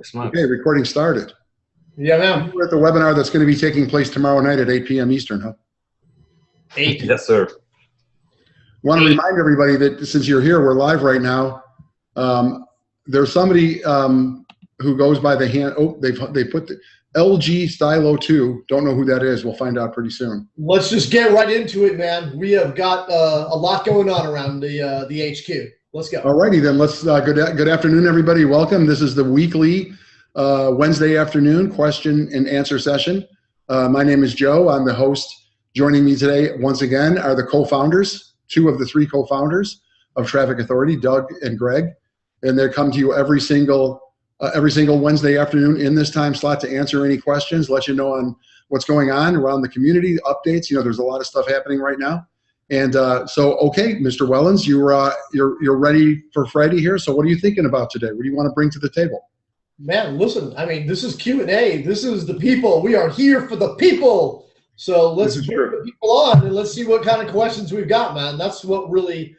Holy smokes. Okay, recording started. Yeah, man. We're at the webinar that's going to be taking place tomorrow night at 8 p.m. Eastern, huh? 8. Yes, sir. Want to remind everybody that since you're here, we're live right now. There's somebody who goes by the hand. Oh, they put the LG Stylo 2. Don't know who that is. We'll find out pretty soon. Let's just get right into it, man. We have got a lot going on around the HQ. Let's go. All righty then. Let's good afternoon, everybody. Welcome. This is the weekly Wednesday afternoon question and answer session. My name is Joe. I'm the host. Joining me today once again are the co-founders, 2 of the 3 co-founders of Traffic Authority, Doug and Greg, and they come to you every single Wednesday afternoon in this time slot to answer any questions, let you know on what's going on around the community, updates. You know, there's a lot of stuff happening right now. And so, okay, Mr. Wellens, you're ready for Friday here. So what are you thinking about today? What do you want to bring to the table? Man, listen, I mean, this is Q&A. This is the people. We are here for the people. So let's bring the people on and let's see what kind of questions we've got, man. That's what really,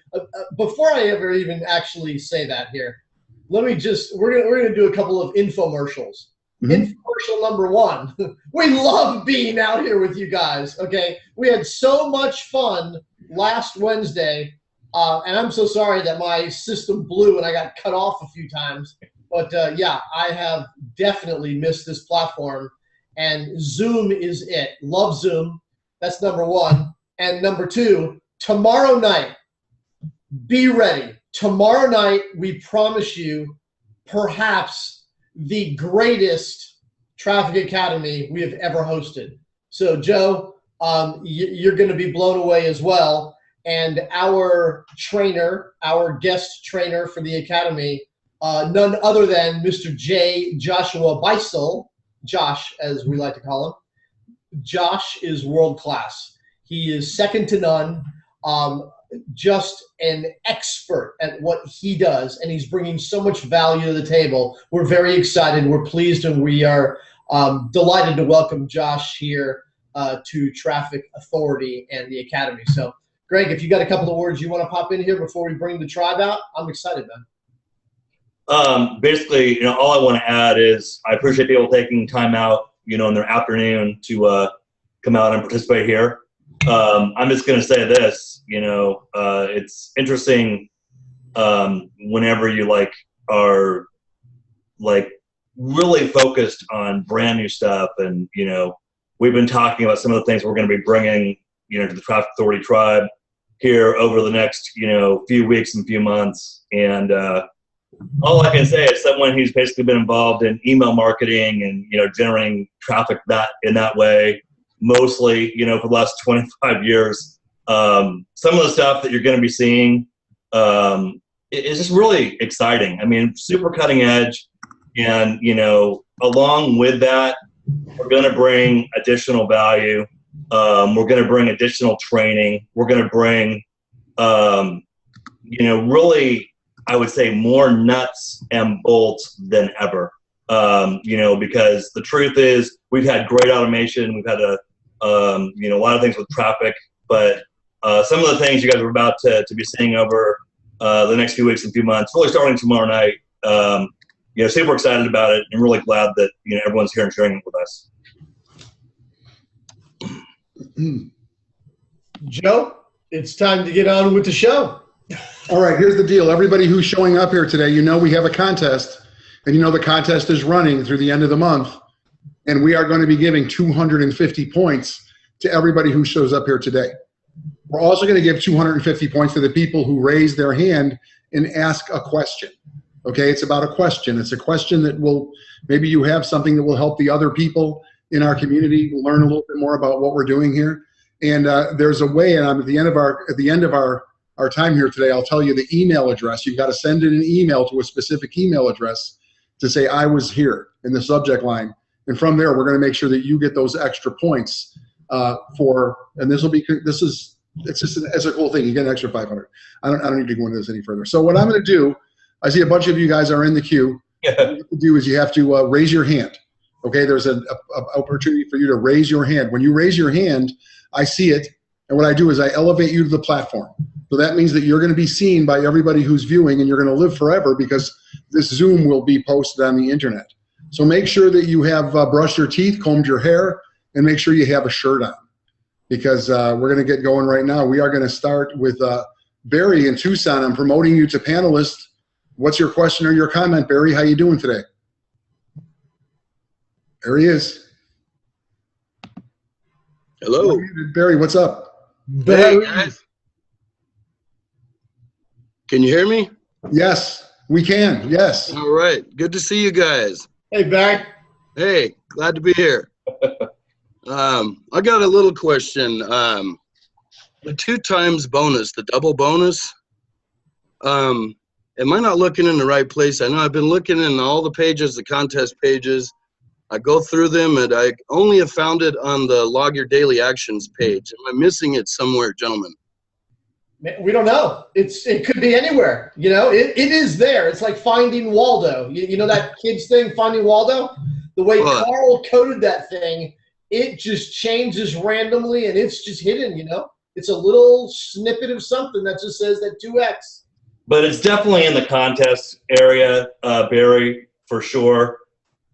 before I ever even actually say that here, let me just, we're gonna do a couple of infomercials. Infomercial number 1. We love being out here with you guys, okay? We had so much fun last Wednesday, and I'm so sorry that my system blew and I got cut off a few times. But yeah, I have definitely missed this platform, and Zoom is it. Love Zoom. That's number 1. And number 2, tomorrow night, be ready. Tomorrow night, we promise you, perhaps the greatest Traffic Academy we have ever hosted. So Joe, you're going to be blown away as well. And our trainer, our guest trainer for the Academy, none other than Mr. J. Joshua Beisel, Josh, as we like to call him. Josh is world class. He is second to none, just an expert at what he does, and he's bringing so much value to the table. We're very excited. We're pleased, and we are delighted to welcome Josh here to Traffic Authority and the Academy. So, Greg, if you got a couple of words you want to pop in here before we bring the tribe out, I'm excited, man. Basically, all I want to add is I appreciate people taking time out, in their afternoon to come out and participate here. I'm just going to say this, it's interesting whenever you are really focused on brand new stuff, and we've been talking about some of the things we're going to be bringing to the Traffic Authority tribe here over the next few weeks and few months, and all I can say is someone who's basically been involved in email marketing and generating traffic in that way, mostly for the last 25 years. Some of the stuff that you're going to be seeing is just really exciting. I mean, super cutting edge, and along with that, we're going to bring additional value. We're going to bring additional training. We're going to bring really, I would say, more nuts and bolts than ever. Because the truth is, we've had great automation. We've had a lot of things with traffic, but some of the things you guys are about to be seeing over the next few weeks and few months, really starting tomorrow night. Super excited about it, and really glad that everyone's here and sharing it with us. Joe, it's time to get on with the show. All right, here's the deal. Everybody who's showing up here today, we have a contest, and the contest is running through the end of the month, and we are going to be giving 250 points to everybody who shows up here today. We're also going to give 250 points to the people who raise their hand and ask a question. Okay, it's about a question. It's a question that maybe you have something that will help the other people in our community learn a little bit more about what we're doing here. And there's a way, and at the end of our time here today, I'll tell you the email address. You've got to send in an email to a specific email address to say I was here in the subject line. And from there, we're going to make sure that you get those extra points and it's a cool thing. You get an extra 500. I don't need to go into this any further. So what I'm going to do, I see a bunch of you guys are in the queue. What you have to do is you have to raise your hand. Okay, there's an opportunity for you to raise your hand. When you raise your hand, I see it, and what I do is I elevate you to the platform. So that means that you're going to be seen by everybody who's viewing, and you're going to live forever because this Zoom will be posted on the internet. So make sure that you have brushed your teeth, combed your hair, and make sure you have a shirt on, because we're going to get going right now. We are going to start with Barry in Tucson. I'm promoting you to panelist. What's your question or your comment, Barry? How you doing today? There he is. Hello. Barry, what's up? Hey, guys. Can you hear me? Yes, we can. Yes. All right. Good to see you guys. Hey, Barry. Hey, glad to be here. I got a little question. The 2 times bonus, the double bonus, am I not looking in the right place? I know I've been looking in all the pages, the contest pages. I go through them, and I only have found it on the Log Your Daily Actions page. Am I missing it somewhere, gentlemen? We don't know. It could be anywhere. You know, it is there. It's like Finding Waldo. You know that kids thing, Finding Waldo? The way Carl coded that thing, it just changes randomly, and it's just hidden, you know? It's a little snippet of something that just says that 2X. But it's definitely in the contest area, Barry, for sure.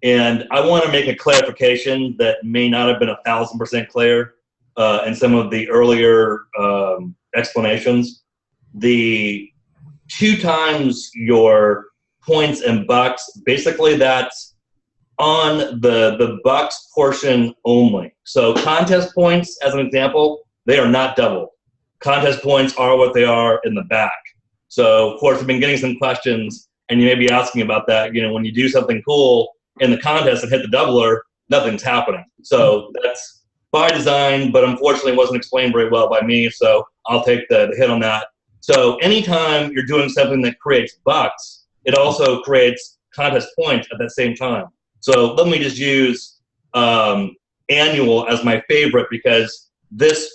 And I want to make a clarification that may not have been 1,000% clear in some of the earlier explanations. The 2 times your points and bucks, basically that's on the bucks portion only. So contest points, as an example, they are not double. Contest points are what they are in the back. So, of course, I've been getting some questions, and you may be asking about that. You know, when you do something cool in the contest and hit the doubler, nothing's happening. So that's by design, but unfortunately wasn't explained very well by me, so I'll take the hit on that. So anytime you're doing something that creates bucks, it also creates contest points at that same time. So let me just use annual as my favorite, because this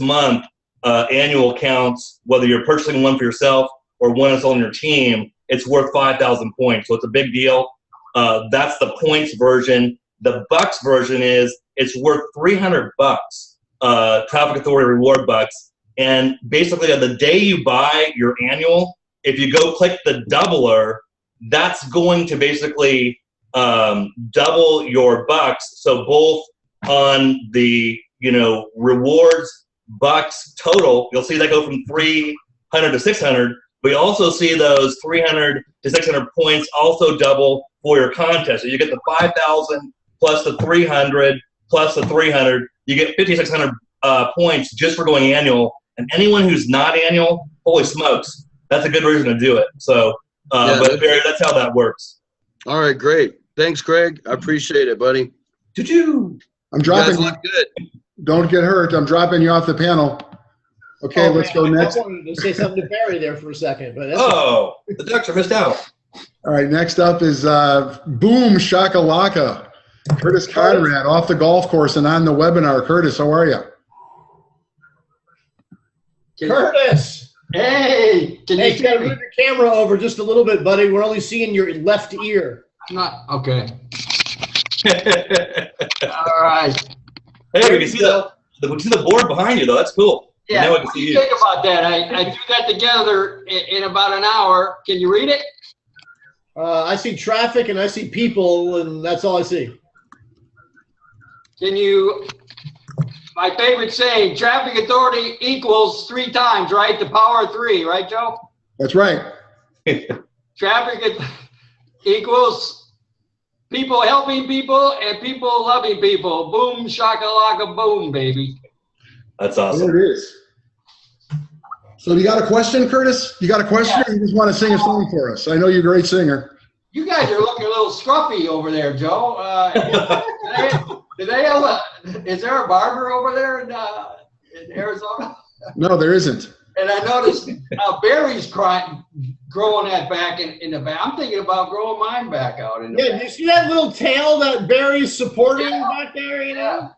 month, annual counts, whether you're purchasing one for yourself or one that's on your team, it's worth 5,000 points. So it's a big deal. That's the points version. The bucks version is it's worth 300 bucks, Traffic Authority reward bucks. And basically on the day you buy your annual, if you go click the doubler, that's going to basically double your bucks. So both on the, rewards bucks total, you'll see that go from 300 to 600, but you also see those 300 to 600 points also double for your contest. So you get the 5,000 plus the 300 plus the 300, you get 5,600 points just for going annual. And anyone who's not annual, holy smokes, that's a good reason to do it. So, but Barry, that's how that works. All right, great. Thanks, Greg. I appreciate it, buddy. I'm dropping. You guys look good. Don't get hurt. I'm dropping you off the panel. Okay, let's go next. I wanted to say something to Barry there for a second, but that's the Ducks are missed out. All right, next up is Boom Shakalaka. Curtis Conrad off the golf course and on the webinar. Curtis, how are you? Curtis. Hey, Hey, you gotta move your camera over just a little bit, buddy. We're only seeing your left ear. not okay. All right. Hey, we can see the board behind you though. That's cool. Yeah. Now we What can do see you you. think about that? I threw that together in about an hour. Can you read it? I see traffic and I see people, and that's all I see. Can you? My favorite saying: traffic authority equals 3 times, right? The power of 3, right, Joe? That's right. Traffic equals people helping people and people loving people. Boom, shakalaka, boom, baby. That's awesome. There it is. So you got a question, Curtis? You got a question, or you just want to sing a song for us? I know you're a great singer. You guys are looking a little scruffy over there, Joe. Is there a barber over there in Arizona? No, there isn't. And I noticed Barry's growing that back in the back. I'm thinking about growing mine back out in the Yeah, back. do you see that little tail that Barry's supporting back there, you know?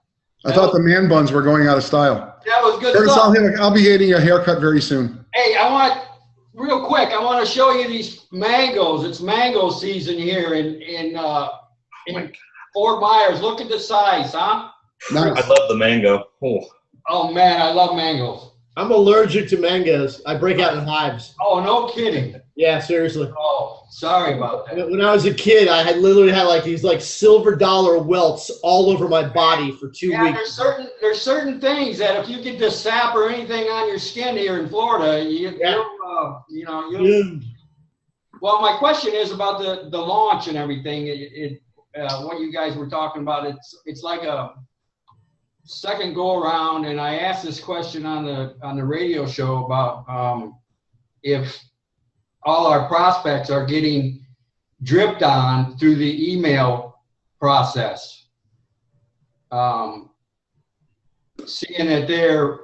I thought the man buns were going out of style. That was good Curtis, stuff. I'll be getting a haircut very soon. Hey, real quick, I want to show you these mangoes. It's mango season here in Fort Myers. Look at the size, huh? Nice. I love the mango. Oh, man, I love mangoes. I'm allergic to mangoes. I break out in hives. Oh, no kidding. Yeah, seriously. Oh, sorry about that. When I was a kid, I had literally had like these like silver dollar welts all over my body for 2 Yeah, weeks. there's certain things that if you get the sap or anything on your skin here in Florida, Well, my question is about the launch and everything. What you guys were talking about, it's like a second go around, and I asked this question on the radio show about if all our prospects are getting dripped on through the email process. Seeing that they're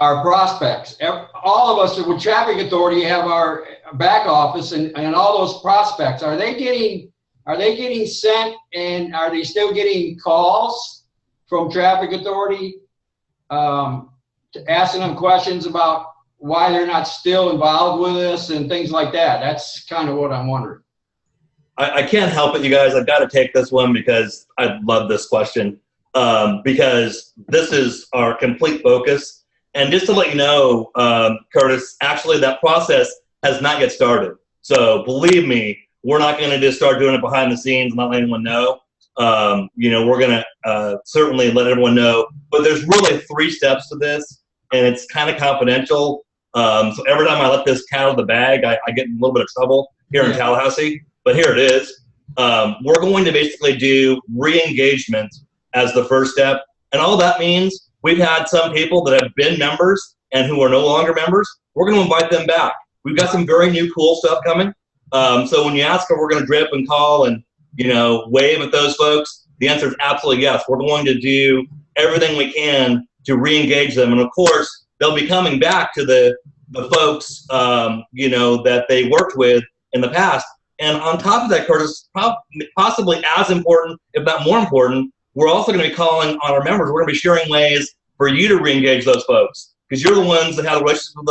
our prospects, all of us with Traffic Authority have our back office, and all those prospects, are they getting sent, and are they still getting calls from Traffic Authority asking them questions about why they're not still involved with us and things like that? That's kind of what I'm wondering. I can't help it, you guys. I've got to take this one because I love this question, because this is our complete focus. And just to let you know, Curtis, actually that process has not yet started. So believe me, we're not going to just start doing it behind the scenes and not let anyone know. We're going to certainly let everyone know. But there's really 3 steps to this, and it's kind of confidential. So every time I let this cat out of the bag, I get in a little bit of trouble here in Tallahassee. But here it is. We're going to basically do re-engagement as the first step. And all that means, we've had some people that have been members and who are no longer members. We're going to invite them back. We've got some very new cool stuff coming. So when you ask if we're going to drip and call and, wave at those folks, the answer is absolutely yes. We're going to do everything we can to re-engage them. And of course, they'll be coming back to the folks, that they worked with in the past. And on top of that, Curtis, possibly as important, if not more important, we're also going to be calling on our members. We're going to be sharing ways for you to re-engage those folks, because you're the ones that have relationships with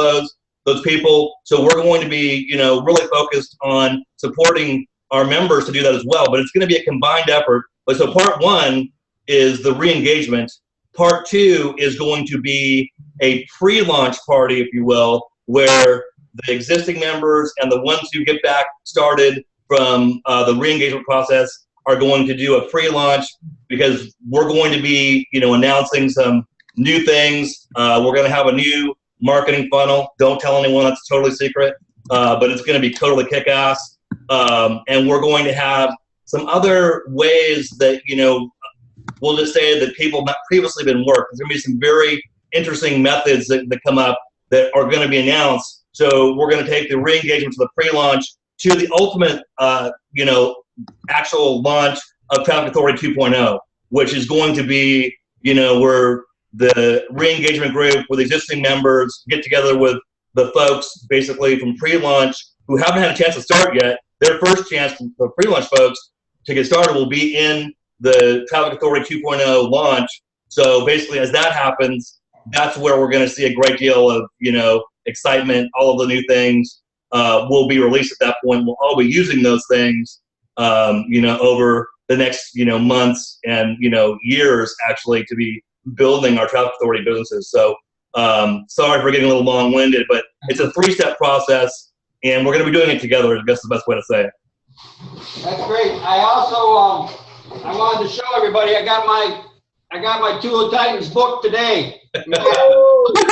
those people. So we're going to be, really focused on supporting our members to do that as well. But it's going to be a combined effort. But so part 1 is the re-engagement. Part 2 is going to be a pre-launch party, if you will, where the existing members and the ones who get back started from the re-engagement process are going to do a pre-launch, because we're going to be, announcing some new things. We're going to have a new marketing funnel. Don't tell anyone, it's totally secret, but it's going to be totally kick-ass. And we're going to have some other ways that, we'll just say that people have not previously been worked. There's going to be some very interesting methods that come up that are going to be announced. So we're going to take the re-engagement to the pre-launch to the ultimate, actual launch of Traffic Authority 2.0, which is going to be, where the re-engagement group with existing members get together with the folks basically from pre-launch who haven't had a chance to start yet. Their first chance, the pre-launch folks, to get started will be in the Traffic Authority 2.0 launch. So basically, as that happens, that's where we're going to see a great deal of, excitement. All of the new things will be released at that point. We'll all be using those things, over the next, months and, years actually, to be building our Traffic Authority businesses. So sorry for getting a little long-winded, but it's a 3-step process, and we're going to be doing it together. I guess the best way to say it. That's great. I also I wanted to show everybody I got my Tool of Titans book today. Look how big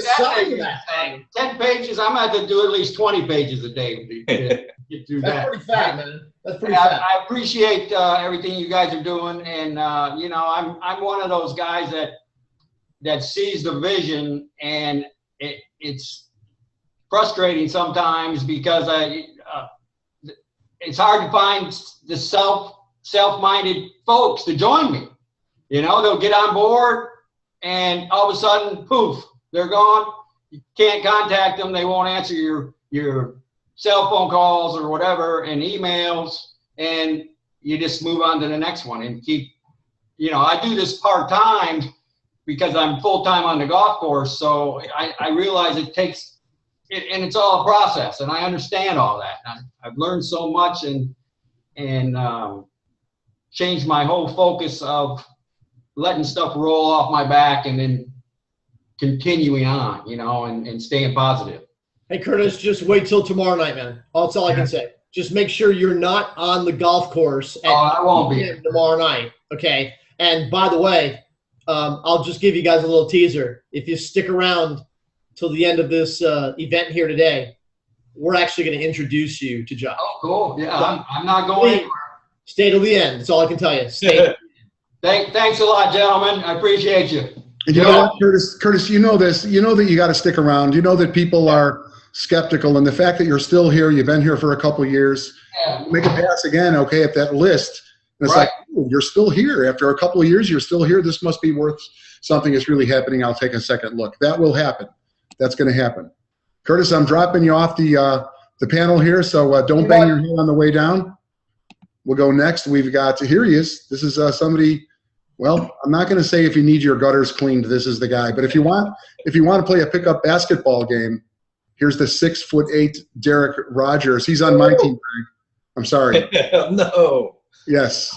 that thing is. 10 pages. I'm going to have to do at least 20 pages a day to get through that. That's pretty fat, man. That's pretty fat. I appreciate everything you guys are doing, and I'm one of those guys that sees the vision, and it's frustrating sometimes because it's hard to find the self-minded folks to join me. They'll get on board, and all of a sudden, poof, they're gone. You can't contact them. They won't answer your cell phone calls or whatever, and emails, and you just move on to the next one and keep, I do this part-time because I'm full-time on the golf course. So I realize it takes, and it's all a process, and I understand all that. I've learned so much and changed my whole focus of letting stuff roll off my back and then continuing on, and staying positive. Hey, Curtis, just wait till tomorrow night, man. That's all I can say. Just make sure you're not on the golf course I won't be tomorrow night, okay? And by the way, I'll just give you guys a little teaser. If you stick around till the end of this event here today, we're actually going to introduce you to Josh. Oh, cool. Yeah, I'm not going anywhere. Stay till the end. That's all I can tell you. Stay. Thanks a lot, gentlemen. I appreciate you. And you know what, Curtis, you know this. You know that you got to stick around. You know that people are skeptical, and the fact that you're still here, you've been here for a couple of years, make a pass again, okay, at that list. And it's like, oh, you're still here. After a couple of years, you're still here. This must be worth something is really happening. I'll take a second look. That will happen. That's going to happen. Curtis, I'm dropping you off the panel here, so don't bang your head on the way down. We'll go next. We've got, here he is. This is somebody, well, I'm not going to say if you need your gutters cleaned, this is the guy. But if you want to play a pickup basketball game, here's the 6'8" Derek Rogers. He's on my team, Greg. I'm sorry. No. Yes.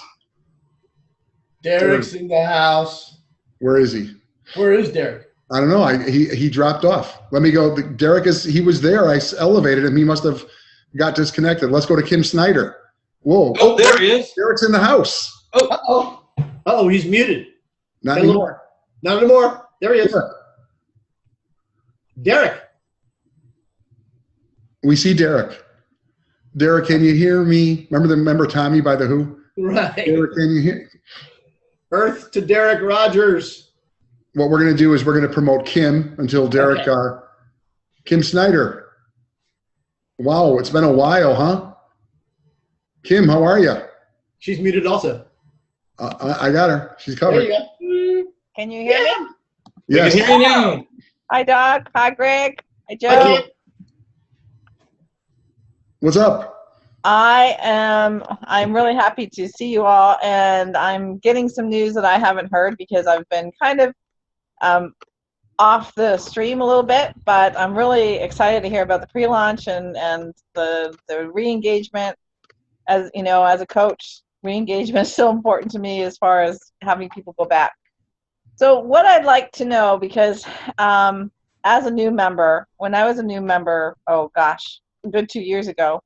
Derek's in the house. Where is he? Where is Derek? I don't know. He dropped off. Let me go. Derek he was there. I elevated him. He must have got disconnected. Let's go to Kim Snyder. Whoa. Oh, there he is. Derek's in the house. Oh. Uh-oh, he's muted. Not anymore. Not anymore. There he is. Yeah. Derek. We see Derek. Derek, can you hear me? Remember Tommy by The Who? Right. Derek, can you hear? Earth to Derek Rogers. What we're going to do is we're going to promote Kim until Derek. Okay. Kim Snyder. Wow, it's been a while, huh? Kim, how are you? She's muted also. I got her. She's covered. There you go. Can you hear me? Yes. We can hear you now. Hi, Doc. Hi, Greg. Hi, Joe. What's up? I'm really happy to see you all, and I'm getting some news that I haven't heard because I've been kind of off the stream a little bit, but I'm really excited to hear about the pre-launch and the re-engagement. As you know, as a coach, re-engagement is so important to me as far as having people go back. So what I'd like to know, because as a new member, when I was a new member, oh gosh, a good 2 years ago,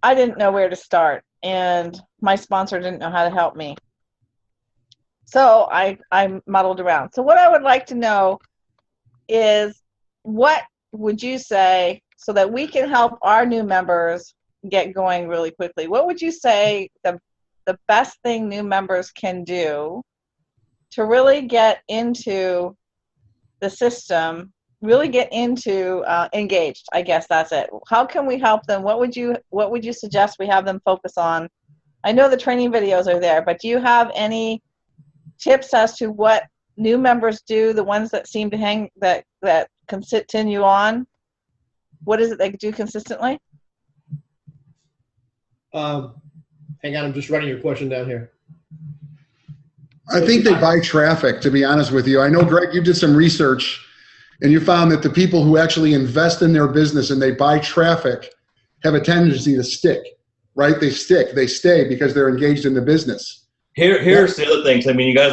I didn't know where to start, and my sponsor didn't know how to help me. So I muddled around. So what I would like to know is, what would you say, so that we can help our new members get going really quickly, what would you say the best thing new members can do to really get into the system, really get into engaged? I guess that's it. How can we help them? What would you suggest we have them focus on? I know the training videos are there, but do you have any tips as to what new members do, the ones that seem to hang, that continue on? What is it they do consistently? Hang on, I'm just writing your question down here. I think they buy traffic, to be honest with you. I know, Greg, you did some research, and you found that the people who actually invest in their business and they buy traffic have a tendency to stick, right? They stay because they're engaged in the business. Here's the other things. I mean, you guys,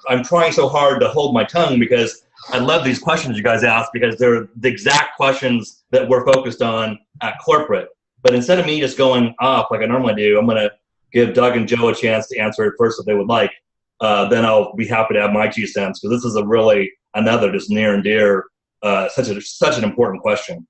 I'm trying so hard to hold my tongue because I love these questions you guys ask, because they're the exact questions that we're focused on at corporate. But instead of me just going off like I normally do, I'm going to give Doug and Joe a chance to answer it first if they would like. Then I'll be happy to have my 2 cents, because this is another just near and dear, such an important question.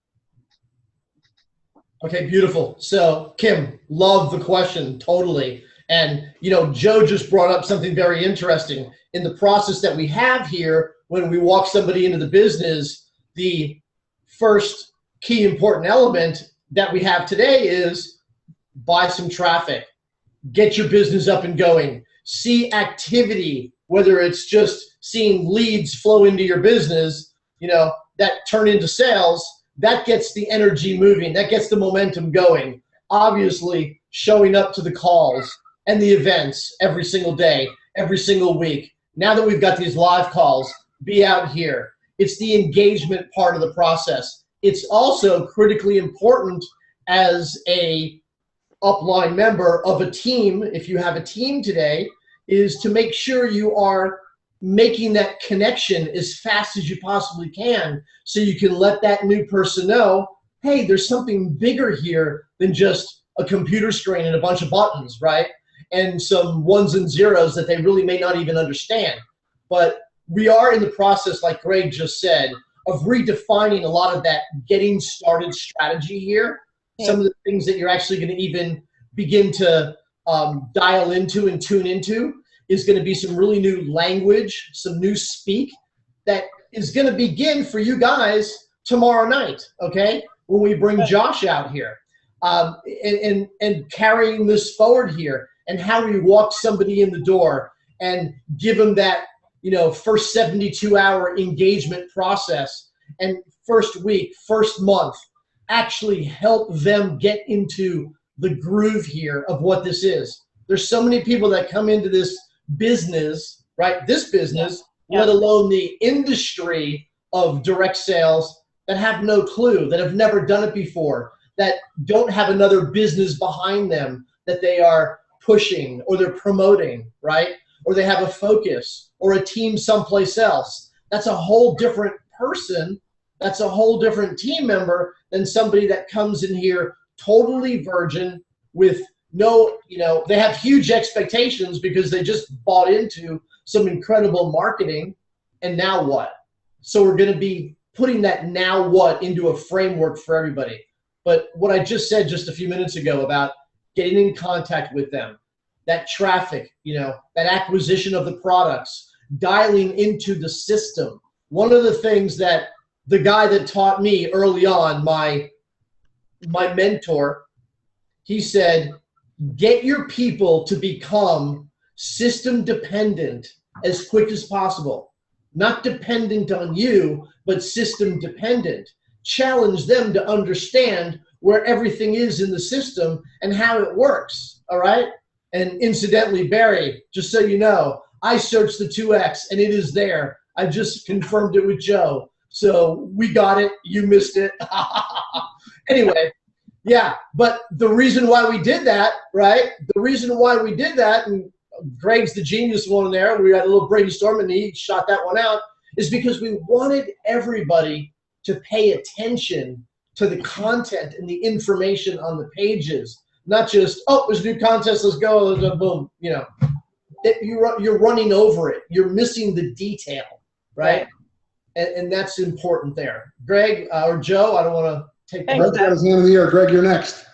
Okay, beautiful. So, Kim, love the question, totally. And, you know, Joe just brought up something very interesting. In the process that we have here, when we walk somebody into the business, the first key important element that we have today is buy some traffic, get your business up and going, see activity, whether it's just seeing leads flow into your business, you know, that turn into sales. That gets the energy moving, that gets the momentum going. Obviously, showing up to the calls and the events every single day, every single week. Now that we've got these live calls, be out here. It's the engagement part of the process. It's also critically important as a upline member of a team, if you have a team today, is to make sure you are making that connection as fast as you possibly can so you can let that new person know, hey, there's something bigger here than just a computer screen and a bunch of buttons, right? And some ones and zeros that they really may not even understand. But we are in the process, like Greg just said, of redefining a lot of that getting started strategy here. Yeah. Some of the things that you're actually going to even begin to dial into and tune into is going to be some really new language, some new speak that is going to begin for you guys tomorrow night, okay? When we bring Josh out here and carrying this forward here, and how we walk somebody in the door and give them that, you know, first 72-hour engagement process, and first week, first month, actually help them get into the groove here of what this is. There's so many people that come into this business, right? This business, let alone the industry of direct sales, that have no clue, that have never done it before, that don't have another business behind them that they are pushing or they're promoting, right? Or they have a focus or a team someplace else. That's a whole different person. That's a whole different team member than somebody that comes in here totally virgin with no, you know, they have huge expectations because they just bought into some incredible marketing, and now what? So we're going to be putting that now what into a framework for everybody. But what I just said just a few minutes ago about getting in contact with them, that traffic, you know, that acquisition of the products, dialing into the system. One of the things that the guy that taught me early on, my mentor, he said, get your people to become system dependent as quick as possible. Not dependent on you, but system dependent. Challenge them to understand where everything is in the system and how it works, all right? And incidentally, Barry, just so you know, I searched the 2X and it is there. I just confirmed it with Joe. So we got it, you missed it. Anyway, yeah, but the reason why we did that, right? The reason why we did that, and Greg's the genius one there, we had a little brainstorm and he shot that one out, is because we wanted everybody to pay attention to the content and the information on the pages. Not just, oh, there's a new contest, let's go, boom, you know. You're running over it. You're missing the detail, right? And that's important there. Greg or Joe, I don't want to take the Greg's got his hand in the air. Greg, you're next.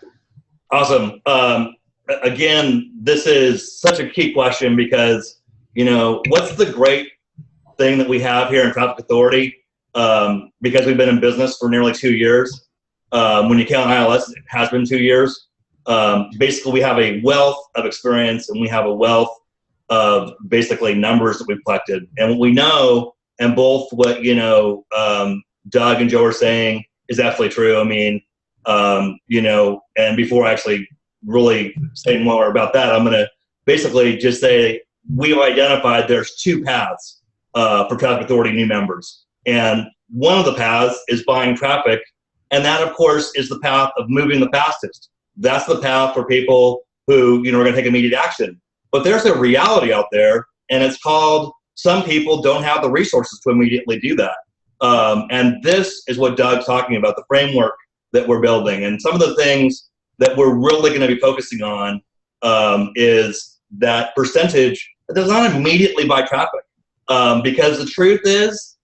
Awesome. Again, this is such a key question because, you know, what's the great thing that we have here in Traffic Authority? Because we've been in business for nearly 2 years. When you count ILS, it has been 2 years. Basically, we have a wealth of experience and we have a wealth of basically numbers that we've collected. And what we know, and both what, you know, Doug and Joe are saying is absolutely true. I mean, you know, and before I actually really say more about that, I'm going to basically just say we've identified there's two paths for Traffic Authority new members. And one of the paths is buying traffic. And that, of course, is the path of moving the fastest. That's the path for people who, you know, are going to take immediate action. But there's a reality out there, and it's called some people don't have the resources to immediately do that. And this is what Doug's talking about, the framework that we're building. And some of the things that we're really going to be focusing on is that percentage that does not immediately buy traffic. Because the truth is,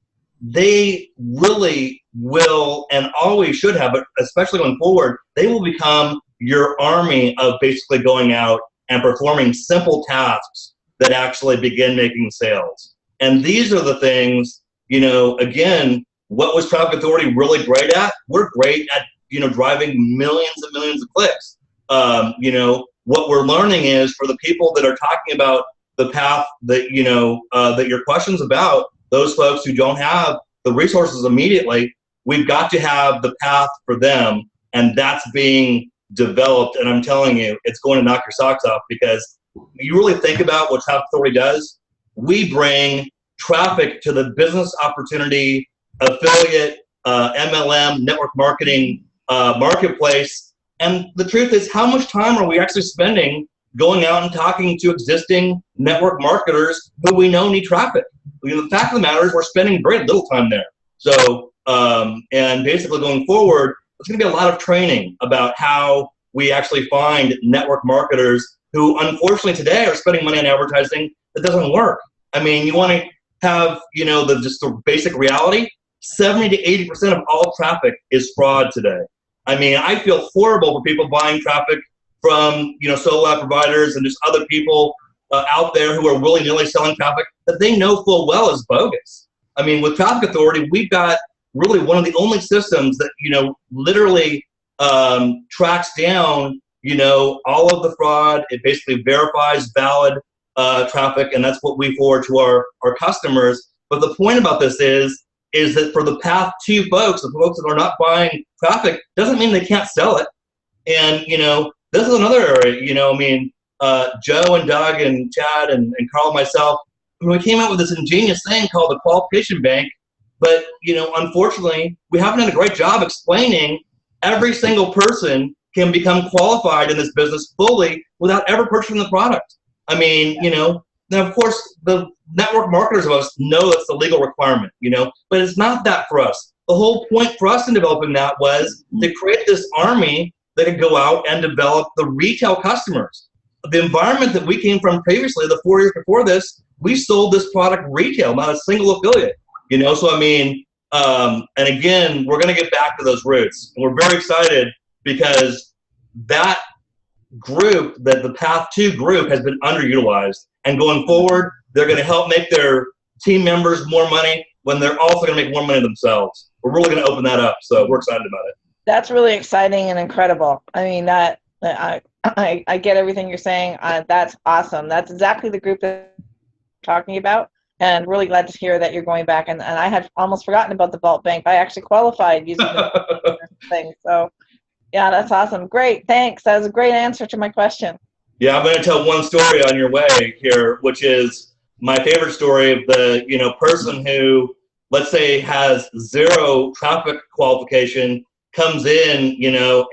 they really will and always should have, but especially going forward, they will become your army of basically going out and performing simple tasks that actually begin making sales. And these are the things, you know, again, what was Traffic Authority really great at? We're great at, you know, driving millions and millions of clicks. You know, what we're learning is for the people that are talking about the path that, you know, that your question's about, those folks who don't have the resources immediately, we've got to have the path for them, and that's being developed. And I'm telling you, it's going to knock your socks off, because you really think about what Traffic Authority does. We bring traffic to the business opportunity, affiliate, MLM, network marketing marketplace. And the truth is, how much time are we actually spending going out and talking to existing network marketers who we know need traffic? the fact of the matter is we're spending very little time there. So, and basically going forward, there's going to be a lot of training about how we actually find network marketers who, unfortunately, today are spending money on advertising that doesn't work. I mean, you want to have, just the basic reality. 70 to 80% of all traffic is fraud today. I mean, I feel horrible for people buying traffic from, solo app providers and just other people out there who are willy-nilly selling traffic that they know full well is bogus. I mean, with Traffic Authority, we've got really one of the only systems that, literally tracks down, all of the fraud. It basically verifies valid traffic, and that's what we forward to our customers. But the point about this is that for the Path 2 folks, the folks that are not buying traffic, doesn't mean they can't sell it. And, this is another area, Joe and Doug and Chad and Carl and myself, we came out with this ingenious thing called the Qualification Bank. But, unfortunately, we haven't done a great job explaining every single person can become qualified in this business fully without ever purchasing the product. I mean, now, of course, the network marketers of us know that's the legal requirement, but it's not that for us. The whole point for us in developing that was to create this army that could go out and develop the retail customers. The environment that we came from previously, the 4 years before this, we sold this product retail, not a single affiliate, So, I mean, and again, we're going to get back to those roots. And we're very excited because that group, that the Path 2 group, has been underutilized. And going forward, they're going to help make their team members more money when they're also going to make more money themselves. We're really going to open that up. So we're excited about it. That's really exciting and incredible. I mean, I get everything you're saying. That's awesome. That's exactly the group that I'm talking about. And really glad to hear that you're going back. And I had almost forgotten about the Vault Bank. I actually qualified using the thing. So, yeah, that's awesome. Great. Thanks. That was a great answer to my question. Yeah, I'm going to tell one story on your way here, which is my favorite story of the person who, let's say, has zero traffic qualification, comes in,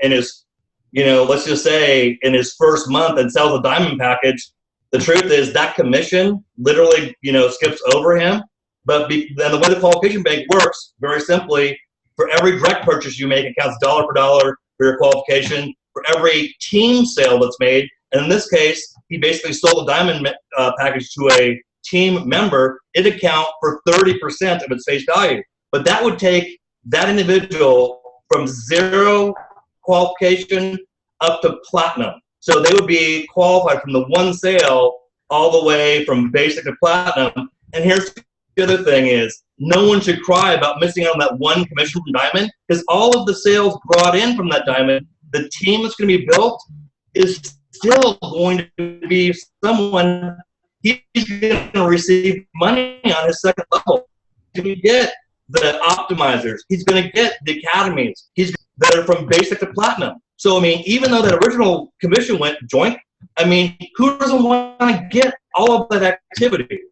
and is, let's just say in his first month and sells a diamond package. The truth is that commission literally, skips over him. But then the way the Qualification Bank works, very simply, for every direct purchase you make, it counts dollar for dollar for your qualification. For every team sale that's made, and in this case, he basically sold a diamond package to a team member, it'd account for 30% of its face value. But that would take that individual from zero qualification up to platinum. So they would be qualified from the one sale all the way from basic to platinum. And here's the other thing is, no one should cry about missing out on that one commission from diamond, because all of the sales brought in from that diamond, the team that's going to be built is still going to be someone, he's going to receive money on his second level. He's going to get the optimizers. He's going to get the academies. That are from basic to platinum. So, I mean, even though that original commission went joint, I mean, who doesn't want to get all of that activity?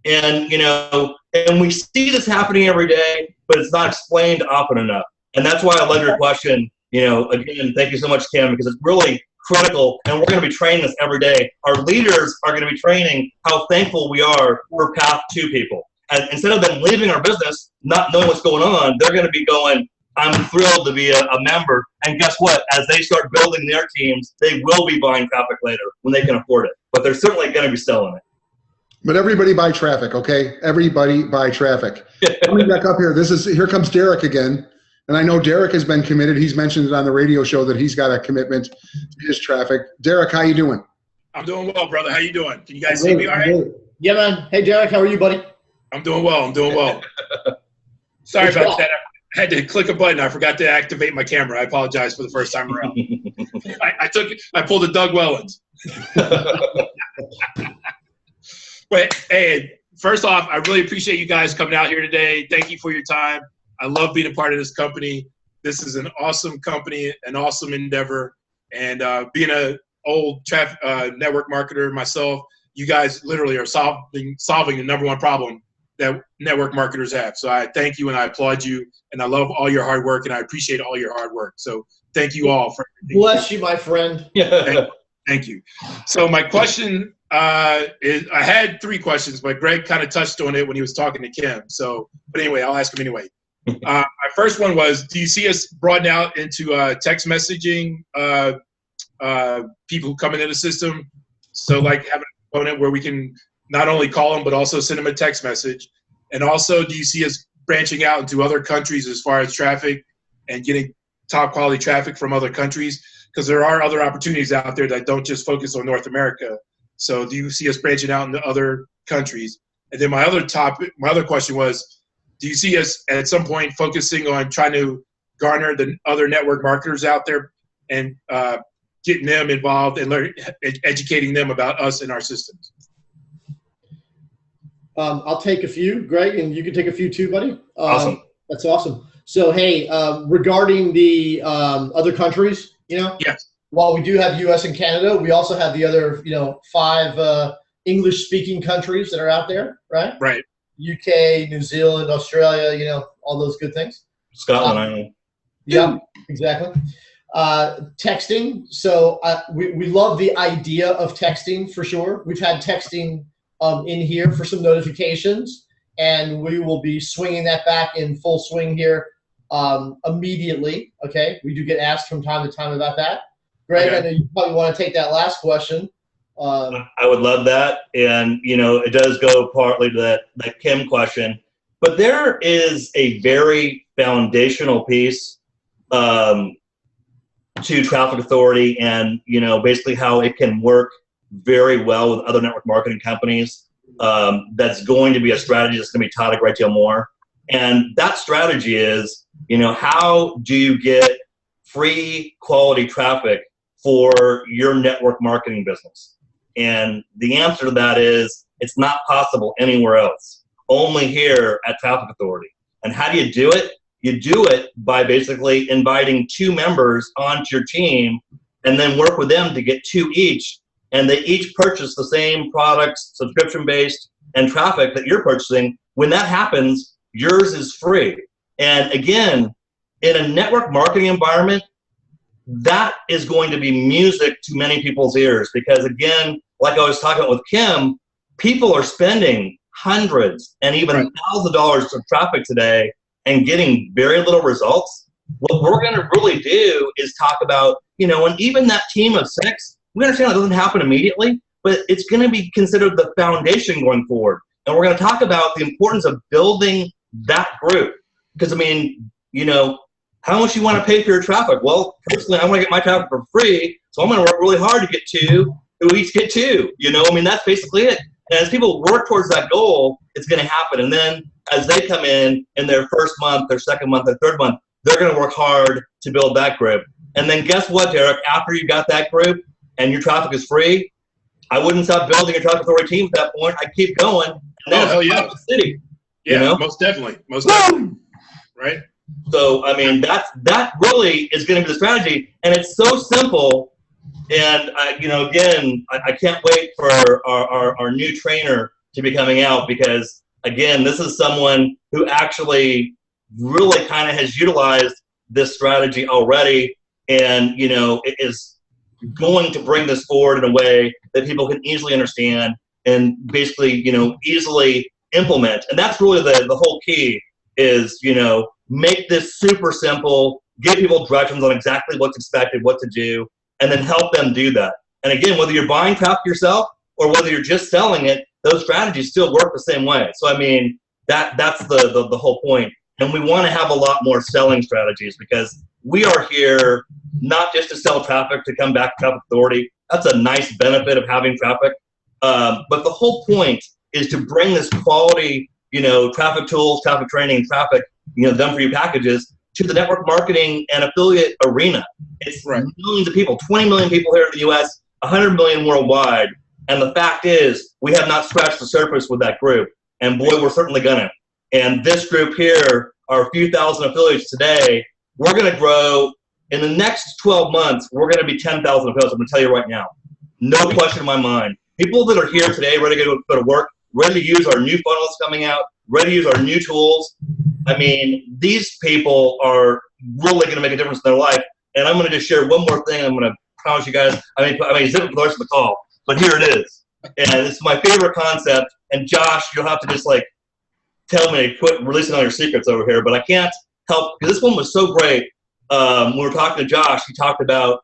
And, and we see this happening every day, but it's not explained often enough. And that's why I love your question. Again, thank you so much, Kim, because it's really critical, and we're going to be training this every day. Our leaders are going to be training how thankful we are for Path 2 people. And instead of them leaving our business, not knowing what's going on, they're going to be going, I'm thrilled to be a member. And guess what? As they start building their teams, they will be buying traffic later when they can afford it. But they're certainly going to be selling it. But everybody buy traffic, okay? Everybody buy traffic. Coming back up here, here comes Derek again. And I know Derek has been committed. He's mentioned it on the radio show that he's got a commitment to his traffic. Derek, how you doing? I'm doing well, brother. How you doing? Can you guys see me all right? Yeah, man. Hey, Derek, how are you, buddy? I'm doing well. Sorry about that. I had to click a button. I forgot to activate my camera. I apologize for the first time around. I pulled a Doug Wellens. But hey, first off, I really appreciate you guys coming out here today. Thank you for your time. I love being a part of this company. This is an awesome company, an awesome endeavor. And being an old network marketer myself, you guys literally are solving the number one problem that network marketers have. So I thank you and I applaud you, and I love all your hard work and I appreciate all your hard work. So thank you all for everything. Bless you, my friend. Thank you. So my question I had 3 questions, but Greg kind of touched on it when he was talking to Kim. So, but anyway, I'll ask him anyway. My first one was, do you see us broaden out into text messaging people who come into the system? So like having a component where we can not only call them, but also send them a text message. And also, do you see us branching out into other countries as far as traffic and getting top quality traffic from other countries? Because there are other opportunities out there that don't just focus on North America. So do you see us branching out into other countries? And then my other question was, do you see us at some point focusing on trying to garner the other network marketers out there and getting them involved and educating them about us and our systems? I'll take a few, Greg, and you can take a few too, buddy. Awesome. That's awesome. So, hey, regarding the other countries, Yes. While we do have U.S. and Canada, we also have the other, 5 English-speaking countries that are out there, right? Right. UK, New Zealand, Australia, all those good things. Scotland Island. Yeah, exactly. Texting. So we love the idea of texting for sure. We've had texting in here for some notifications, and we will be swinging that back in full swing here immediately. Okay, we do get asked from time to time about that. Greg, Okay. I know you probably want to take that last question. I would love that. And, it does go partly to that Kim question. But there is a very foundational piece to Traffic Authority and, basically how it can work very well with other network marketing companies. That's going to be a strategy that's going to be taught a great deal more. And that strategy is, how do you get free quality traffic for your network marketing business? And the answer to that is it's not possible anywhere else, only here at Traffic Authority. And how do you do it? You do it by basically inviting 2 members onto your team and then work with them to get 2 each. And they each purchase the same products, subscription-based, and traffic that you're purchasing. When that happens, yours is free. And again, in a network marketing environment, that is going to be music to many people's ears because, again, like I was talking about with Kim, people are spending hundreds and even thousands of dollars of traffic today and getting very little results. What we're going to really do is talk about, and even that team of 6, we understand that doesn't happen immediately, but it's going to be considered the foundation going forward. And we're going to talk about the importance of building that group. Because, how much you want to pay for your traffic? Well, personally, I want to get my traffic for free, so I'm going to work really hard to get 2 who each get 2. That's basically it. And as people work towards that goal, it's going to happen. And then as they come in their first month, their second month, their third month, they're going to work hard to build that group. And then guess what, Derek? After you got that group and your traffic is free, I wouldn't stop building a Traffic Authority team at that point. I'd keep going. And then hell yeah. The city. Yeah, most definitely. Most definitely. Right? So, that really is going to be the strategy. And it's so simple. And, again, I can't wait for our new trainer to be coming out because, again, this is someone who actually really kind of has utilized this strategy already and, is going to bring this forward in a way that people can easily understand and basically, easily implement. And that's really the whole key is, make this super simple, give people directions on exactly what's expected, what to do, and then help them do that. And again, whether you're buying traffic yourself or whether you're just selling it, those strategies still work the same way. So, that's the whole point. And we want to have a lot more selling strategies because we are here not just to sell traffic to come back to Traffic Authority. That's a nice benefit of having traffic. But the whole point is to bring this quality, traffic tools, traffic training, traffic, done for you packages to the network marketing and affiliate arena. It's millions of people, 20 million people here in the U.S., 100 million worldwide. And the fact is, we have not scratched the surface with that group. And boy, we're certainly gonna. And this group here, our few thousand affiliates today, we're gonna grow. In the next 12 months, we're gonna be 10,000 affiliates. I'm gonna tell you right now. No question in my mind. People that are here today, ready to go to work, ready to use our new funnels coming out, ready to use our new tools. These people are really going to make a difference in their life. And I'm going to just share one more thing. I'm going to promise you guys. Zip it for the rest of the call. But here it is. And it's my favorite concept. And Josh, you'll have to just like tell me to quit releasing all your secrets over here. But I can't help, because this one was so great. When we were talking to Josh, he talked about,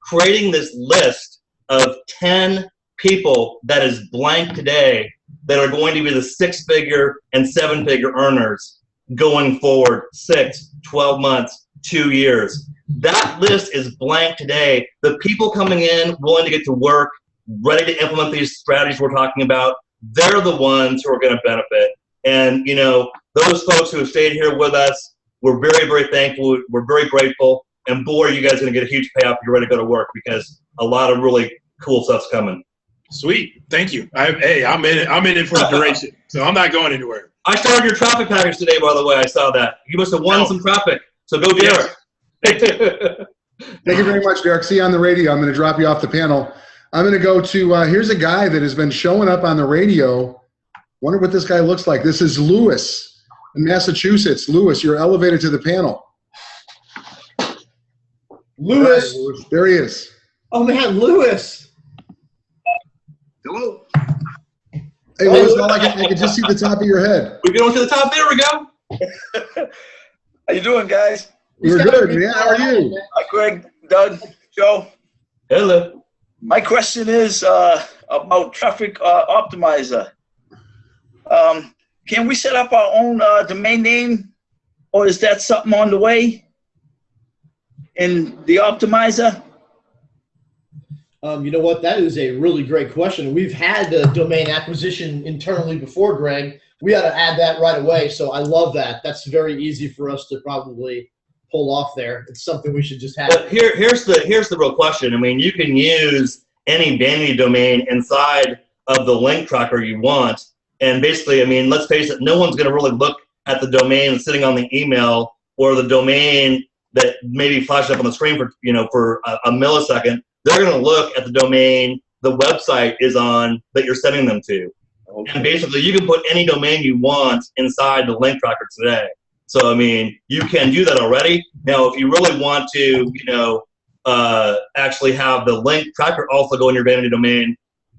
creating this list of 10 people that is blank today that are going to be the 6-figure and 7-figure earners going forward 6, 12 months, 2 years. That list is blank today. The people coming in, willing to get to work, ready to implement these strategies we're talking about, they're the ones who are going to benefit. And, those folks who have stayed here with us, we're very, very thankful. We're very grateful. And boy, you guys are going to get a huge payoff if you're ready to go to work, because a lot of really cool stuff's coming. Sweet. Thank you. I'm in it for the duration, so I'm not going anywhere. I started your traffic package today, by the way. I saw that. You must have won some traffic. So go, Derek. Thank you very much, Derek. See you on the radio. I'm going to drop you off the panel. I'm going to go to, here's a guy that has been showing up on the radio. Wonder what this guy looks like. This is Lewis in Massachusetts. Lewis, you're elevated to the panel. Lewis. Lewis. There he is. Oh, man, Lewis. Hello. Hey, Lewis, I can just see the top of your head. We're going to the top. There we go. How you doing, guys? We're good, man. How are you? Hi, Greg, Doug, Joe. Hello. My question is about Traffic Optimizer. Can we set up our own domain name, or is that something on the way in the Optimizer? You know what? That is a really great question. We've had domain acquisition internally before, Greg. We ought to add that right away. So I love that. That's very easy for us to probably pull off there. It's something we should just have. But here's the real question. I mean, you can use any vanity domain inside of the link tracker you want. And basically, I mean, let's face it, no one's going to really look at the domain sitting on the email or the domain that maybe flashes up on the screen for a millisecond. They're going to look at the domain the website is on that you're sending them to. Okay. And basically, you can put any domain you want inside the link tracker today. So, I mean, you can do that already. Now, if you really want to, actually have the link tracker also go in your vanity domain,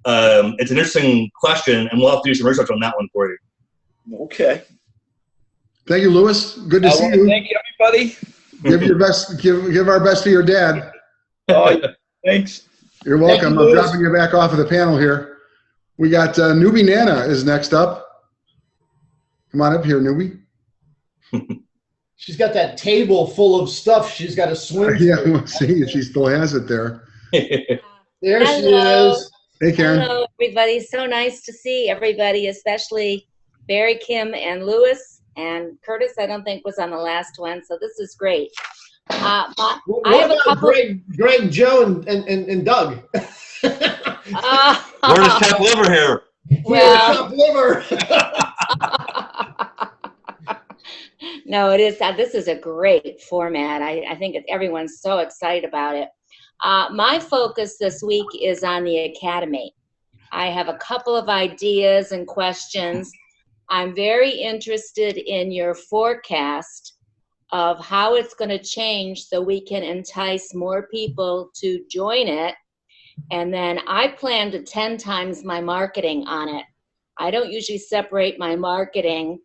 it's an interesting question, and we'll have to do some research on that one for you. Okay. Thank you, Lewis. Good to see you. Thank you, everybody. Give your best. Give our best to your dad. Oh, thanks. You're welcome. I'm dropping you back off of the panel here. We got Newbie Nana is next up. Come on up here, Newbie. She's got that table full of stuff she's got to swim through. Yeah, we'll see if she still has it there. There she is. Hey, Karen. Hello, everybody. So nice to see everybody, especially Barry, Kim, and Lewis. And Curtis, I don't think, was on the last one, so this is great. I have a couple. Greg, Joe, and Doug. We're just tap liver here. Well, liver. No, it is. This is a great format. I think everyone's so excited about it. My focus this week is on the Academy. I have a couple of ideas and questions. I'm very interested in your forecast of how it's going to change so we can entice more people to join it. And then I plan to 10 times my marketing on it. I don't usually separate my marketing,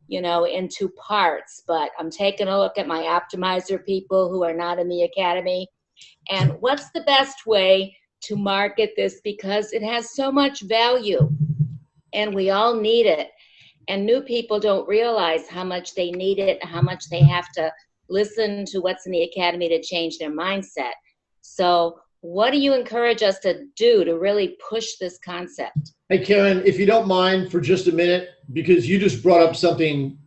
into parts, but I'm taking a look at my optimizer people who are not in the Academy. And what's the best way to market this, because it has so much value and we all need it. And new people don't realize how much they need it, how much they have to listen to what's in the Academy to change their mindset. So what do you encourage us to do to really push this concept? Hey, Karen, if you don't mind for just a minute, because you just brought up something,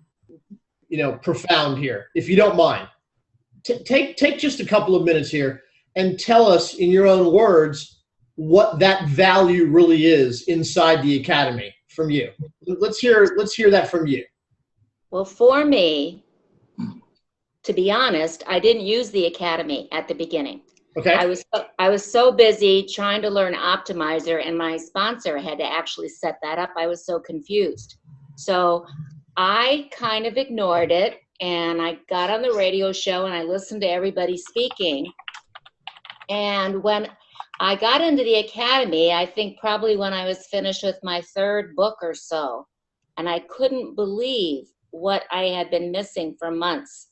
profound here. If you don't mind, take just a couple of minutes here and tell us in your own words what that value really is inside the Academy from you. Let's hear that from you. Well, for me, to be honest, I didn't use the Academy at the beginning. Okay. I was so busy trying to learn Optimizer, and my sponsor had to actually set that up. I was so confused. So I kind of ignored it, and I got on the radio show and I listened to everybody speaking. And when I got into the academy, I think probably when I was finished with my 3rd book or so, and I couldn't believe what I had been missing for months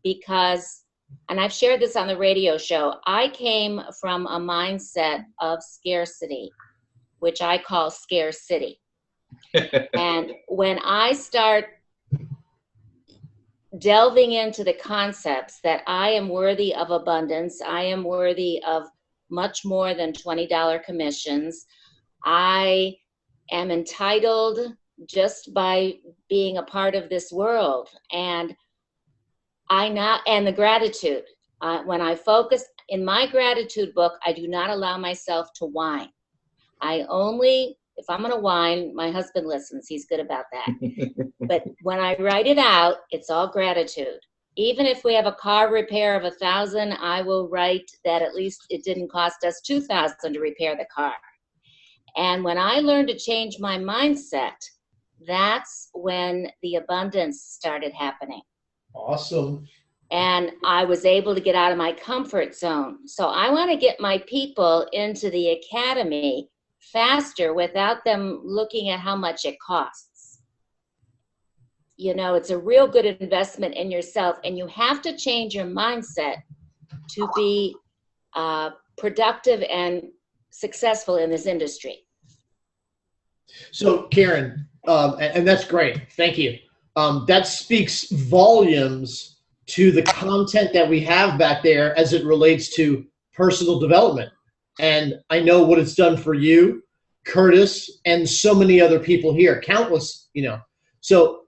because, and I've shared this on the radio show, I came from a mindset of scarcity, which I call scarcity. And when I start delving into the concepts that I am worthy of abundance, I am worthy of much more than $20 commissions, I am entitled just by being a part of this world. And and the gratitude, when I focus in my gratitude book, I do not allow myself to whine. I only, if I'm going to whine, my husband listens. He's good about that. But when I write it out, it's all gratitude. Even if we have a car repair of $1,000, I will write that at least it didn't cost us $2,000 to repair the car. And when I learned to change my mindset, that's when the abundance started happening. Awesome. And I was able to get out of my comfort zone. So I want to get my people into the academy faster without them looking at how much it costs. You know, it's a real good investment in yourself, and you have to change your mindset to be productive and successful in this industry. So Karen, and that's great. Thank you. That speaks volumes to the content that we have back there as it relates to personal development. And I know what it's done for you, Curtis, and so many other people here, countless, you know. So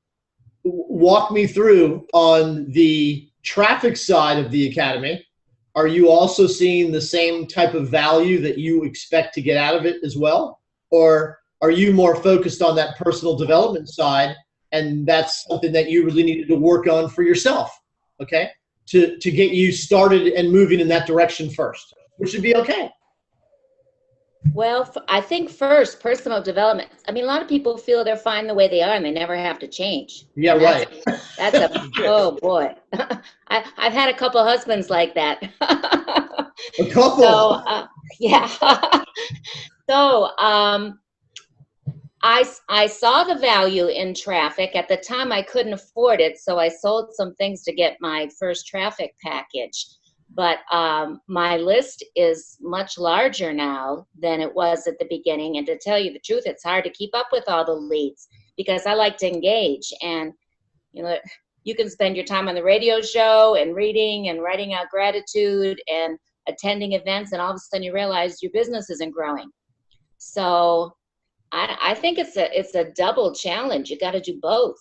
walk me through on the traffic side of the academy. Are you also seeing the same type of value that you expect to get out of it as well? Or are you more focused on that personal development side, and that's something that you really needed to work on for yourself, okay, to get you started and moving in that direction first, which would be okay? Well, I think first, personal development. I mean, a lot of people feel they're fine the way they are and they never have to change. Yeah, right. Oh boy. I've had a couple husbands like that. A couple? So, yeah. So, I saw the value in traffic. At the time, I couldn't afford it, so I sold some things to get my first traffic package. But my list is much larger now than it was at the beginning. And to tell you the truth, it's hard to keep up with all the leads because I like to engage. And, you know, you can spend your time on the radio show and reading and writing out gratitude and attending events, and all of a sudden you realize your business isn't growing. So I think it's a double challenge. You got to do both.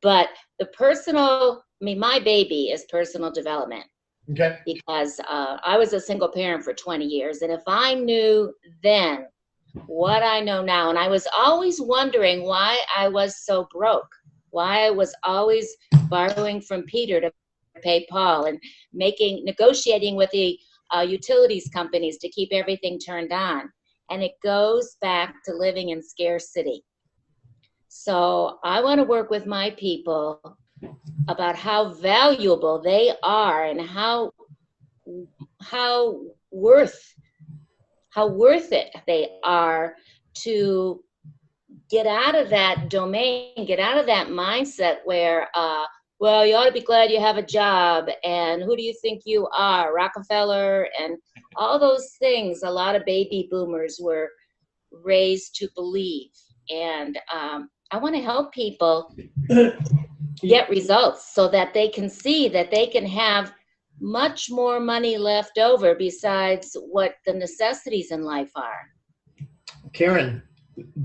But the personal, I mean, my baby is personal development. Okay. Because I was a single parent for 20 years. And if I knew then what I know now, and I was always wondering why I was so broke, why I was always borrowing from Peter to pay Paul and negotiating with the utilities companies to keep everything turned on. And it goes back to living in scarcity. So I want to work with my people about how valuable they are and how worth it they are to get out of that domain, get out of that mindset where, well, you ought to be glad you have a job, and who do you think you are, Rockefeller, and all those things a lot of baby boomers were raised to believe. And I want to help people get results so that they can see that they can have much more money left over besides what the necessities in life are. Karen,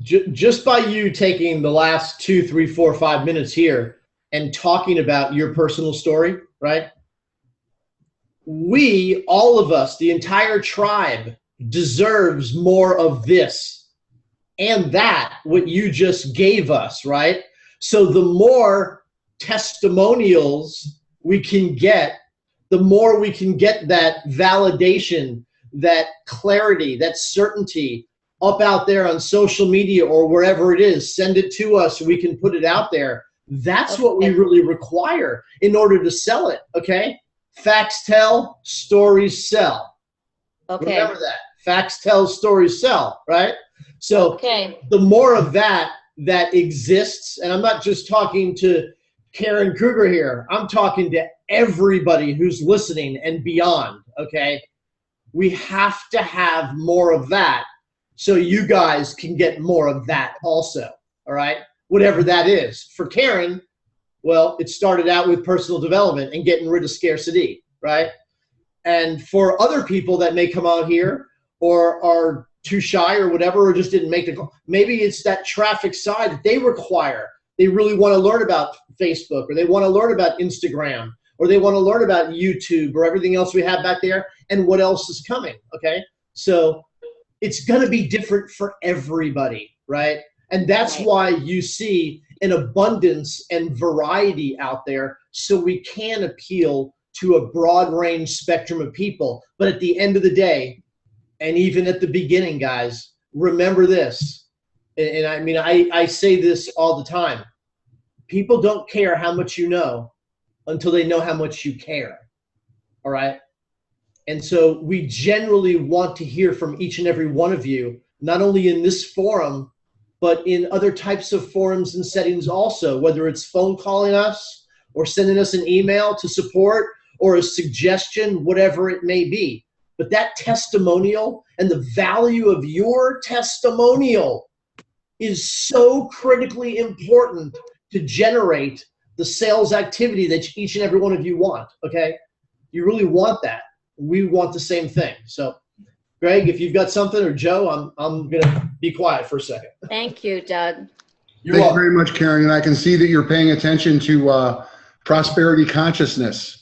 just by you taking the last 2, 3, 4, 5 minutes here and talking about your personal story, right? We, all of us, the entire tribe deserves more of this and that, what you just gave us, right? So the more testimonials we can get, the more we can get that validation, that clarity, that certainty up out there on social media or wherever it is. Send it to us. We can put it out there. That's what we really require in order to sell it, okay? Facts tell, stories sell. Okay. Remember that. Facts tell, stories sell, right? So Okay. the more of that exists, and I'm not just talking to Karen Kruger here, I'm talking to everybody who's listening and beyond, okay? We have to have more of that so you guys can get more of that also, all right? Whatever that is. For Karen, well, it started out with personal development and getting rid of scarcity, right? And for other people that may come out here or are too shy or whatever, or just didn't make the call, maybe it's that traffic side that they require. They really want to learn about Facebook, or they want to learn about Instagram, or they want to learn about YouTube or everything else we have back there and what else is coming, okay? So it's going to be different for everybody, right? And that's why you see an abundance and variety out there, so we can appeal to a broad range spectrum of people. But at the end of the day, and even at the beginning, guys, remember this. And I mean, I say this all the time. People don't care how much you know until they know how much you care. All right? And so we generally want to hear from each and every one of you, not only in this forum, but in other types of forums and settings also, whether it's phone calling us or sending us an email to support or a suggestion, whatever it may be. But that testimonial and the value of your testimonial is so critically important to generate the sales activity that each and every one of you want, okay? You really want that. We want the same thing. So, Greg, if you've got something, or Joe, I'm going to be quiet for a second. Thank you, Doug. You're Thank you welcome. very much, Karen. And I can see that you're paying attention to prosperity consciousness.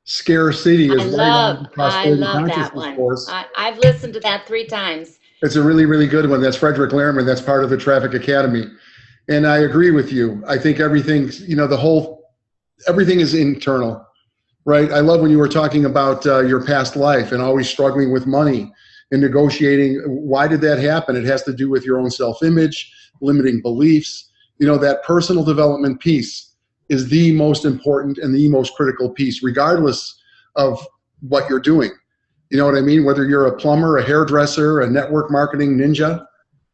Scarcity is I right on love the prosperity that consciousness one. course. I've listened to that 3 times. It's a really, really good one. That's Frederick Lehrman. That's part of the Traffic Academy. And I agree with you. I think everything's, everything is internal, right? I love when you were talking about your past life and always struggling with money and negotiating. Why did that happen? It has to do with your own self-image, limiting beliefs. That personal development piece is the most important and the most critical piece, regardless of what you're doing. You know what I mean? Whether you're a plumber, a hairdresser, a network marketing ninja,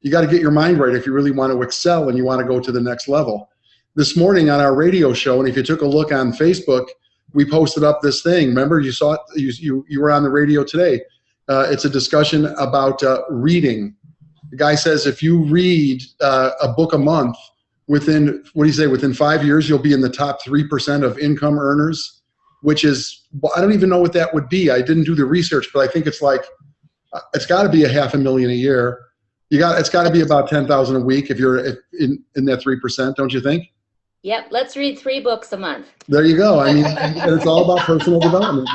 you got to get your mind right if you really want to excel and you want to go to the next level. This morning on our radio show, and if you took a look on Facebook, we posted up this thing. Remember, you saw it, you were on the radio today. It's a discussion about reading. The guy says if you read a book a month, within 5 years, you'll be in the top 3% of income earners, which is, I don't even know what that would be. I didn't do the research, but I think it's got to be $500,000 a year. It's got to be about 10,000 a week if you're in that 3%, don't you think? Yep, let's read 3 books a month. There you go. I mean, and it's all about personal development,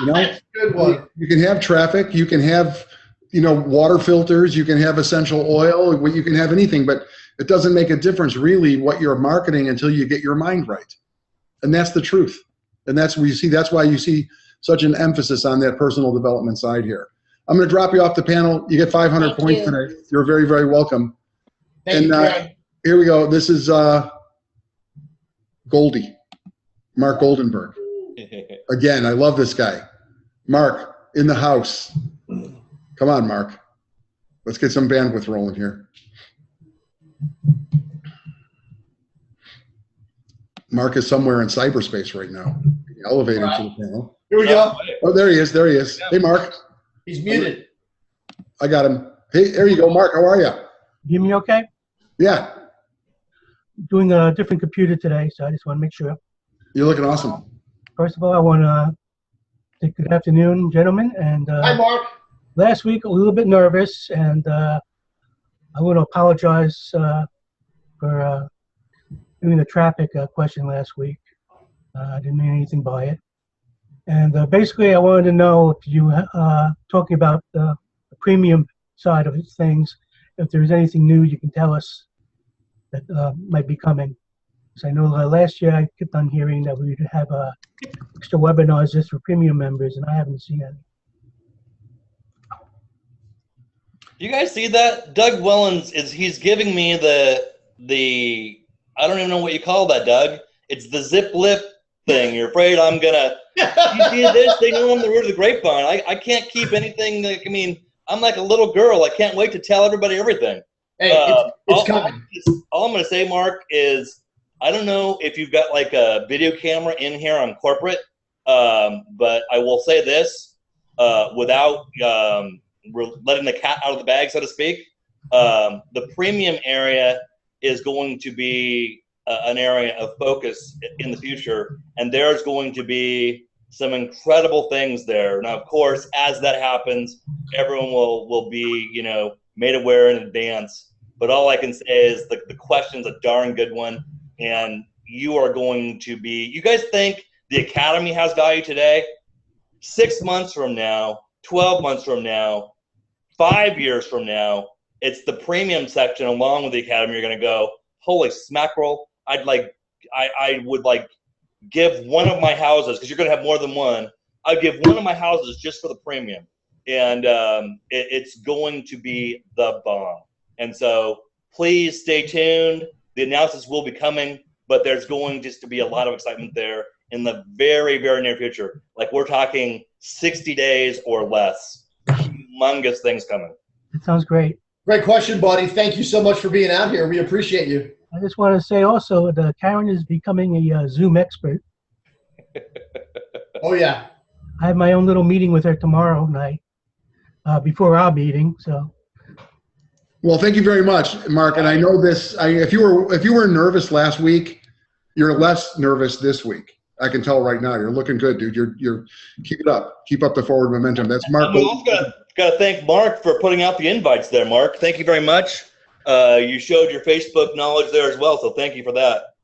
Good one. You can have traffic, you can have, water filters, you can have essential oil, you can have anything, but it doesn't make a difference really what you're marketing until you get your mind right. And that's the truth. And that's why you see such an emphasis on that personal development side here. I'm going to drop you off the panel. You get 500 Thank points you. today. You're very, very welcome. Thank you, Greg. Here we go. This is Goldie, Mark Goldenberg. Again, I love this guy. Mark, in the house. Come on, Mark. Let's get some bandwidth rolling here. Mark is somewhere in cyberspace right now. Elevated to the panel. Here we go. Oh, there he is. There he is. Hey, Mark. He's muted. I got him. Hey, there you go, Mark. How are you? Hear me okay? Yeah, Doing a different computer today, so I just want to make sure. you're looking awesome. First of all, I want to say good afternoon, gentlemen. And Hi, Mark. last week, a little bit nervous, and I want to apologize for doing the traffic question last week. I didn't mean anything by it. And basically, I wanted to know if you, talking about the premium side of things, if there's anything new you can tell us that might be coming. Because I know last year I kept on hearing that we would have extra webinars just for premium members, and I haven't seen any. You guys see that? Doug Wellens he's giving me the I don't even know what you call that, Doug. It's the zip lip thing. You're afraid I'm gonna you see this? They know I'm the root of the grapevine. I can't keep anything I'm like a little girl. I can't wait to tell everybody everything. Hey, it's coming. All I'm going to say, Mark, is I don't know if you've got like a video camera in here on corporate, but I will say this without letting the cat out of the bag, so to speak. The premium area is going to be an area of focus in the future, and there's going to be some incredible things there. Now, of course, as that happens, everyone will be, you know, made aware in advance. But all I can say is the question's a darn good one, and you are going to be. You guys think the Academy has value today? 6 months from now, 12 months from now, 5 years from now, it's the premium section along with the Academy. You're going to go, holy smackerel! I would like give one of my houses, because you're going to have more than one. I'd give one of my houses just for the premium, and it's going to be the bomb. And so please stay tuned. The announcements will be coming, but there's going just to be a lot of excitement there in the very, very near future. Like we're talking 60 days or less. Humongous things coming. That sounds great. Great question, buddy. Thank you so much for being out here. We appreciate you. I just want to say also that Karen is becoming a Zoom expert. Oh, yeah. I have my own little meeting with her tomorrow night before our meeting. So. Well, thank you very much, Mark. And I know this. If you were nervous last week, you're less nervous this week. I can tell right now. You're looking good, dude. You're keep it up. Keep up the forward momentum. That's Mark. We also got to thank Mark for putting out the invites there, Mark. Thank you very much. You showed your Facebook knowledge there as well, so thank you for that.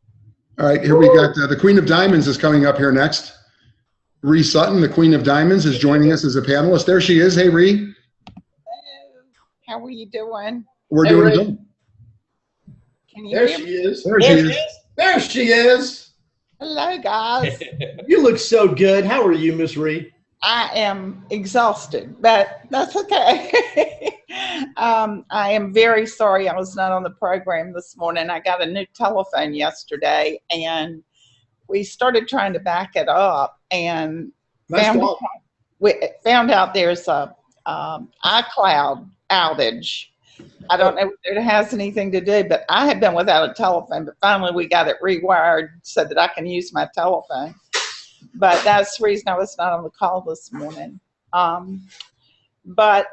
All right, here we got the Queen of Diamonds is coming up here next. Ree Sutton, the Queen of Diamonds, is joining us as a panelist. There she is. Hey, Ree. Hello. How are you doing? We're doing good. Can you There hear she me? is. There she is. There she is. Hello, guys. You look so good. How are you, Miss Ree? I am exhausted, but that's okay. I am very sorry I was not on the program this morning. I got a new telephone yesterday, and we started trying to back it up, and found out there's a iCloud outage. I don't know if it has anything to do, but I had been without a telephone, but finally we got it rewired so that I can use my telephone. But that's the reason I was not on the call this morning. But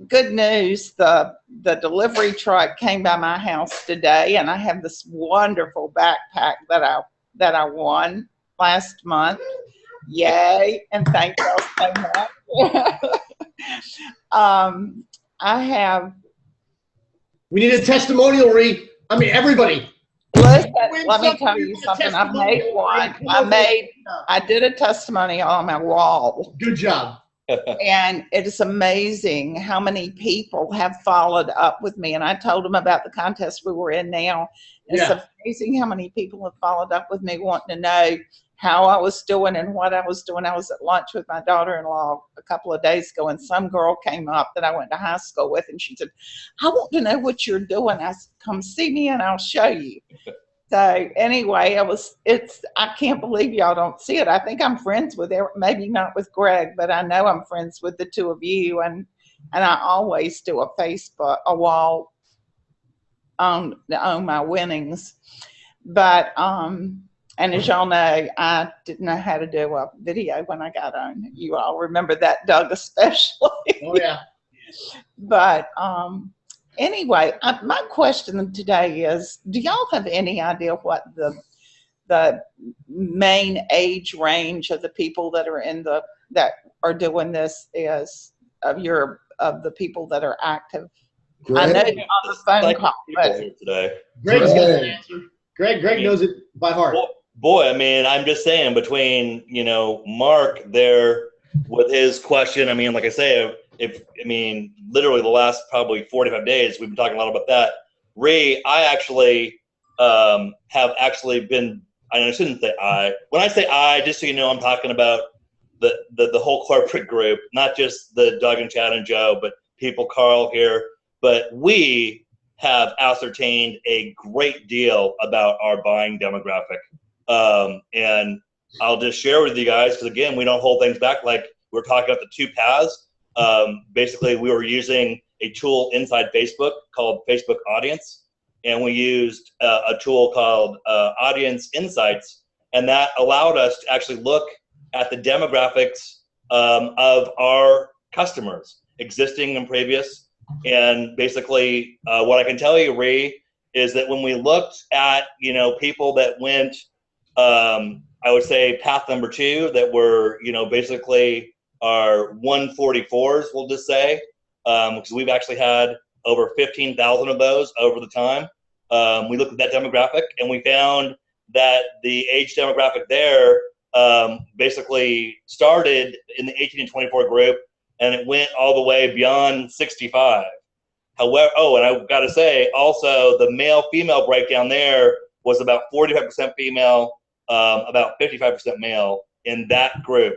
good news, the delivery truck came by my house today, and I have this wonderful backpack that I won last month. Yay, and thank you all so much. We need a testimonial, Ree. I mean, everybody. Listen, let me tell you something. I made one. I did a testimony on my wall. Good job. And it is amazing how many people have followed up with me. And I told them about the contest we were in now. It's amazing how many people have followed up with me wanting to know how I was doing and what I was doing. I was at lunch with my daughter-in-law a couple of days ago, and some girl came up that I went to high school with, and she said, I want to know what you're doing. I said, come see me and I'll show you. So anyway, I can't believe y'all don't see it. I think I'm friends with maybe not with Greg, but I know I'm friends with the two of you, and I always do a wall on my winnings. But and as y'all know, I didn't know how to do a video when I got on. You all remember that, Doug, especially. Oh, yeah. But anyway, my question today is, do y'all have any idea what the main age range of the people that are doing this is, of the people that are active? Greg? I know you're on the phone call, but today. Greg's got an answer. Greg knows it by heart. Boy, I mean, I'm just saying, between, Mark there with his question, I mean, like I say, literally the last probably 45 days, we've been talking a lot about that. Ree, I actually have actually been, I shouldn't say I. When I say I, just so you know, I'm talking about the whole corporate group, not just the Doug and Chad and Joe, but people, Carl here. But we have ascertained a great deal about our buying demographic. And I'll just share with you guys, because again, we don't hold things back. Like we're talking about the two paths. basically we were using a tool inside Facebook called Facebook Audience, and we used a tool called Audience Insights, and that allowed us to actually look at the demographics of our customers, existing and previous. And basically, what I can tell you, Ree, is that when we looked at, people that went, I would say path number 2, that were, basically our 144s, we'll just say, because we've actually had over 15,000 of those over the time. We looked at that demographic, and we found that the age demographic there basically started in the 18 and 24 group, and it went all the way beyond 65. However, and I've got to say, also, the male-female breakdown there was about 45% female, about 55% male in that group.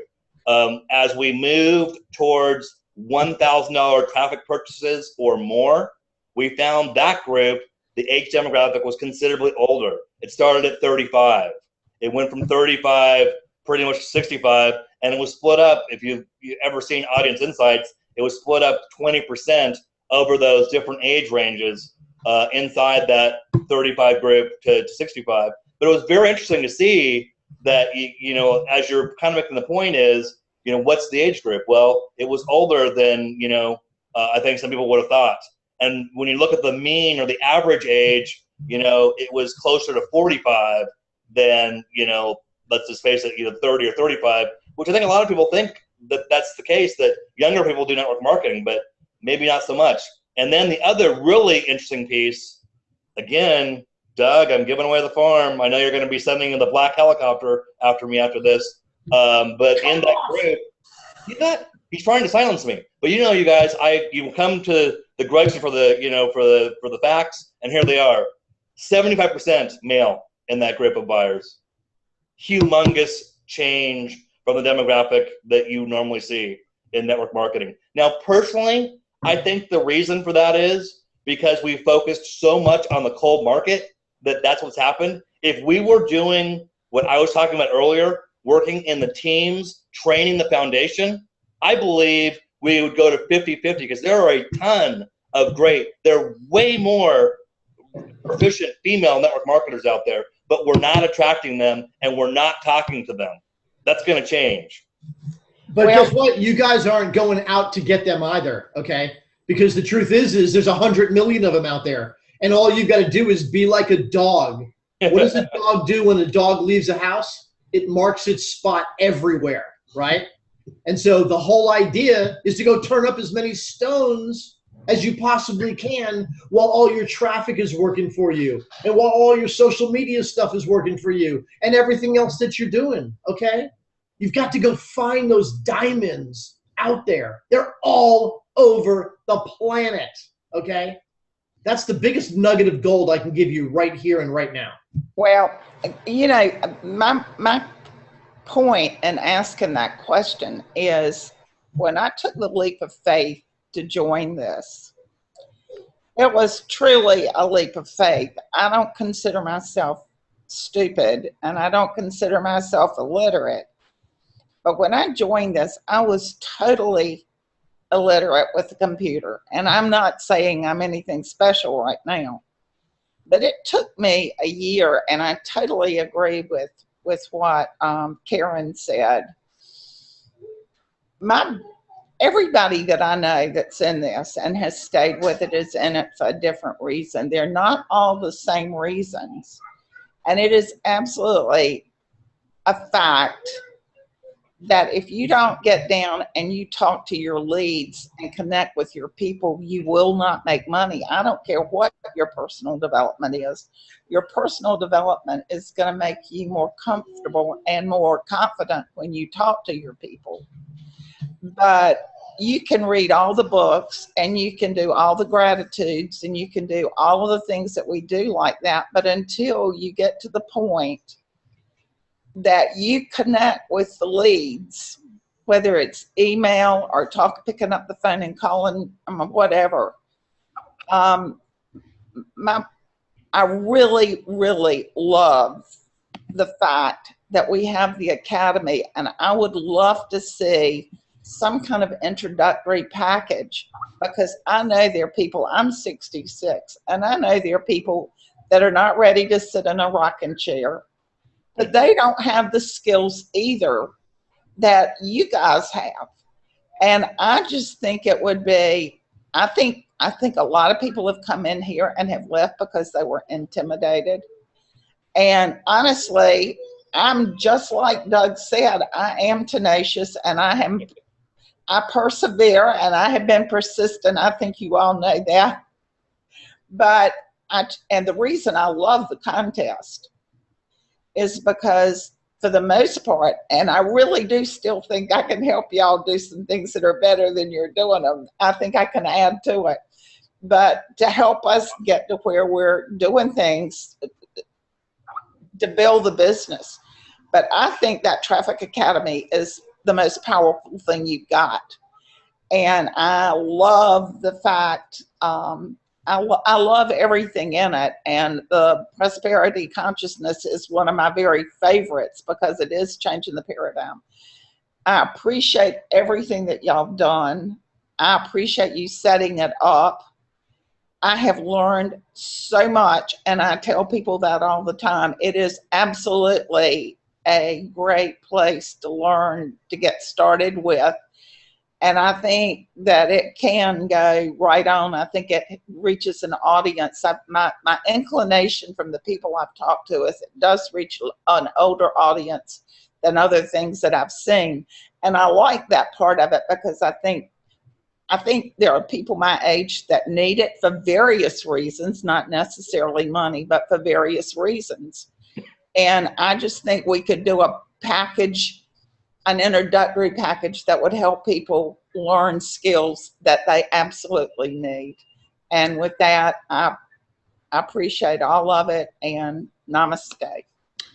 As we moved towards $1,000 traffic purchases or more, we found that group, the age demographic was considerably older. It started at 35. It went from 35 pretty much to 65, and it was split up. If you've ever seen Audience Insights, it was split up 20% over those different age ranges inside that 35 group to 65. But it was very interesting to see that, as you're kind of making the point is, what's the age group? Well, it was older than, I think some people would have thought. And when you look at the mean or the average age, it was closer to 45 than, let's just face it, 30 or 35, which I think a lot of people think that that's the case, that younger people do network marketing, but maybe not so much. And then the other really interesting piece, again, Doug, I'm giving away the farm. I know you're going to be sending the black helicopter after me after this. But in that group, he's trying to silence me. But you guys, you come to the Gregson for the for the facts, and here they are. 75% male in that group of buyers. Humongous change from the demographic that you normally see in network marketing. Now, personally, I think the reason for that is because we focused so much on the cold market that's what's happened. If we were doing what I was talking about earlier, working in the teams, training the foundation, I believe we would go to 50-50 because there are a ton of there are way more proficient female network marketers out there, but we're not attracting them and we're not talking to them. That's going to change. But guess what? You guys aren't going out to get them either, okay? Because the truth is there's 100 million of them out there. And all you've got to do is be like a dog. What does a dog do when a dog leaves a house? It marks its spot everywhere, right? And so the whole idea is to go turn up as many stones as you possibly can while all your traffic is working for you and while all your social media stuff is working for you and everything else that you're doing, okay? You've got to go find those diamonds out there. They're all over the planet, okay? That's the biggest nugget of gold I can give you right here and right now. Well, my point in asking that question is when I took the leap of faith to join this, it was truly a leap of faith. I don't consider myself stupid and I don't consider myself illiterate. But when I joined this, I was totally illiterate with the computer. And I'm not saying I'm anything special right now. But it took me a year, and I totally agree with what Karen said. Everybody that I know that's in this and has stayed with it is in it for a different reason. They're not all the same reasons. And it is absolutely a fact that if you don't get down and you talk to your leads and connect with your people, you will not make money. I don't care what your personal development is. Your personal development is going to make you more comfortable and more confident when you talk to your people. But you can read all the books and you can do all the gratitudes and you can do all of the things that we do like that. But until you get to the point that you connect with the leads, whether it's email or picking up the phone and calling whatever. I really, really love the fact that we have the academy, and I would love to see some kind of introductory package, because I know there are people, I'm 66, and I know there are people that are not ready to sit in a rocking chair, but they don't have the skills either that you guys have. And I just think it would be, I think a lot of people have come in here and have left because they were intimidated. And honestly, I'm just like Doug said, I am tenacious and I persevere and I have been persistent. I think you all know that. But and the reason I love the contest is because for the most part, and I really do still think I can help y'all do some things that are better than you're doing them. I think I can add to it. But to help us get to where we're doing things to build the business. But I think that Traffic Academy is the most powerful thing you've got. And I love the fact, I love everything in it. And the prosperity consciousness is one of my very favorites because it is changing the paradigm. I appreciate everything that y'all have done. I appreciate you setting it up. I have learned so much, and I tell people that all the time. It is absolutely a great place to learn, to get started with. And I think that it can go right on. I think it reaches an audience. My inclination from the people I've talked to is it does reach an older audience than other things that I've seen. And I like that part of it because I think there are people my age that need it for various reasons, not necessarily money, but for various reasons. And I just think we could do a package, an introductory package that would help people learn skills that they absolutely need. And with that, I appreciate all of it, and namaste.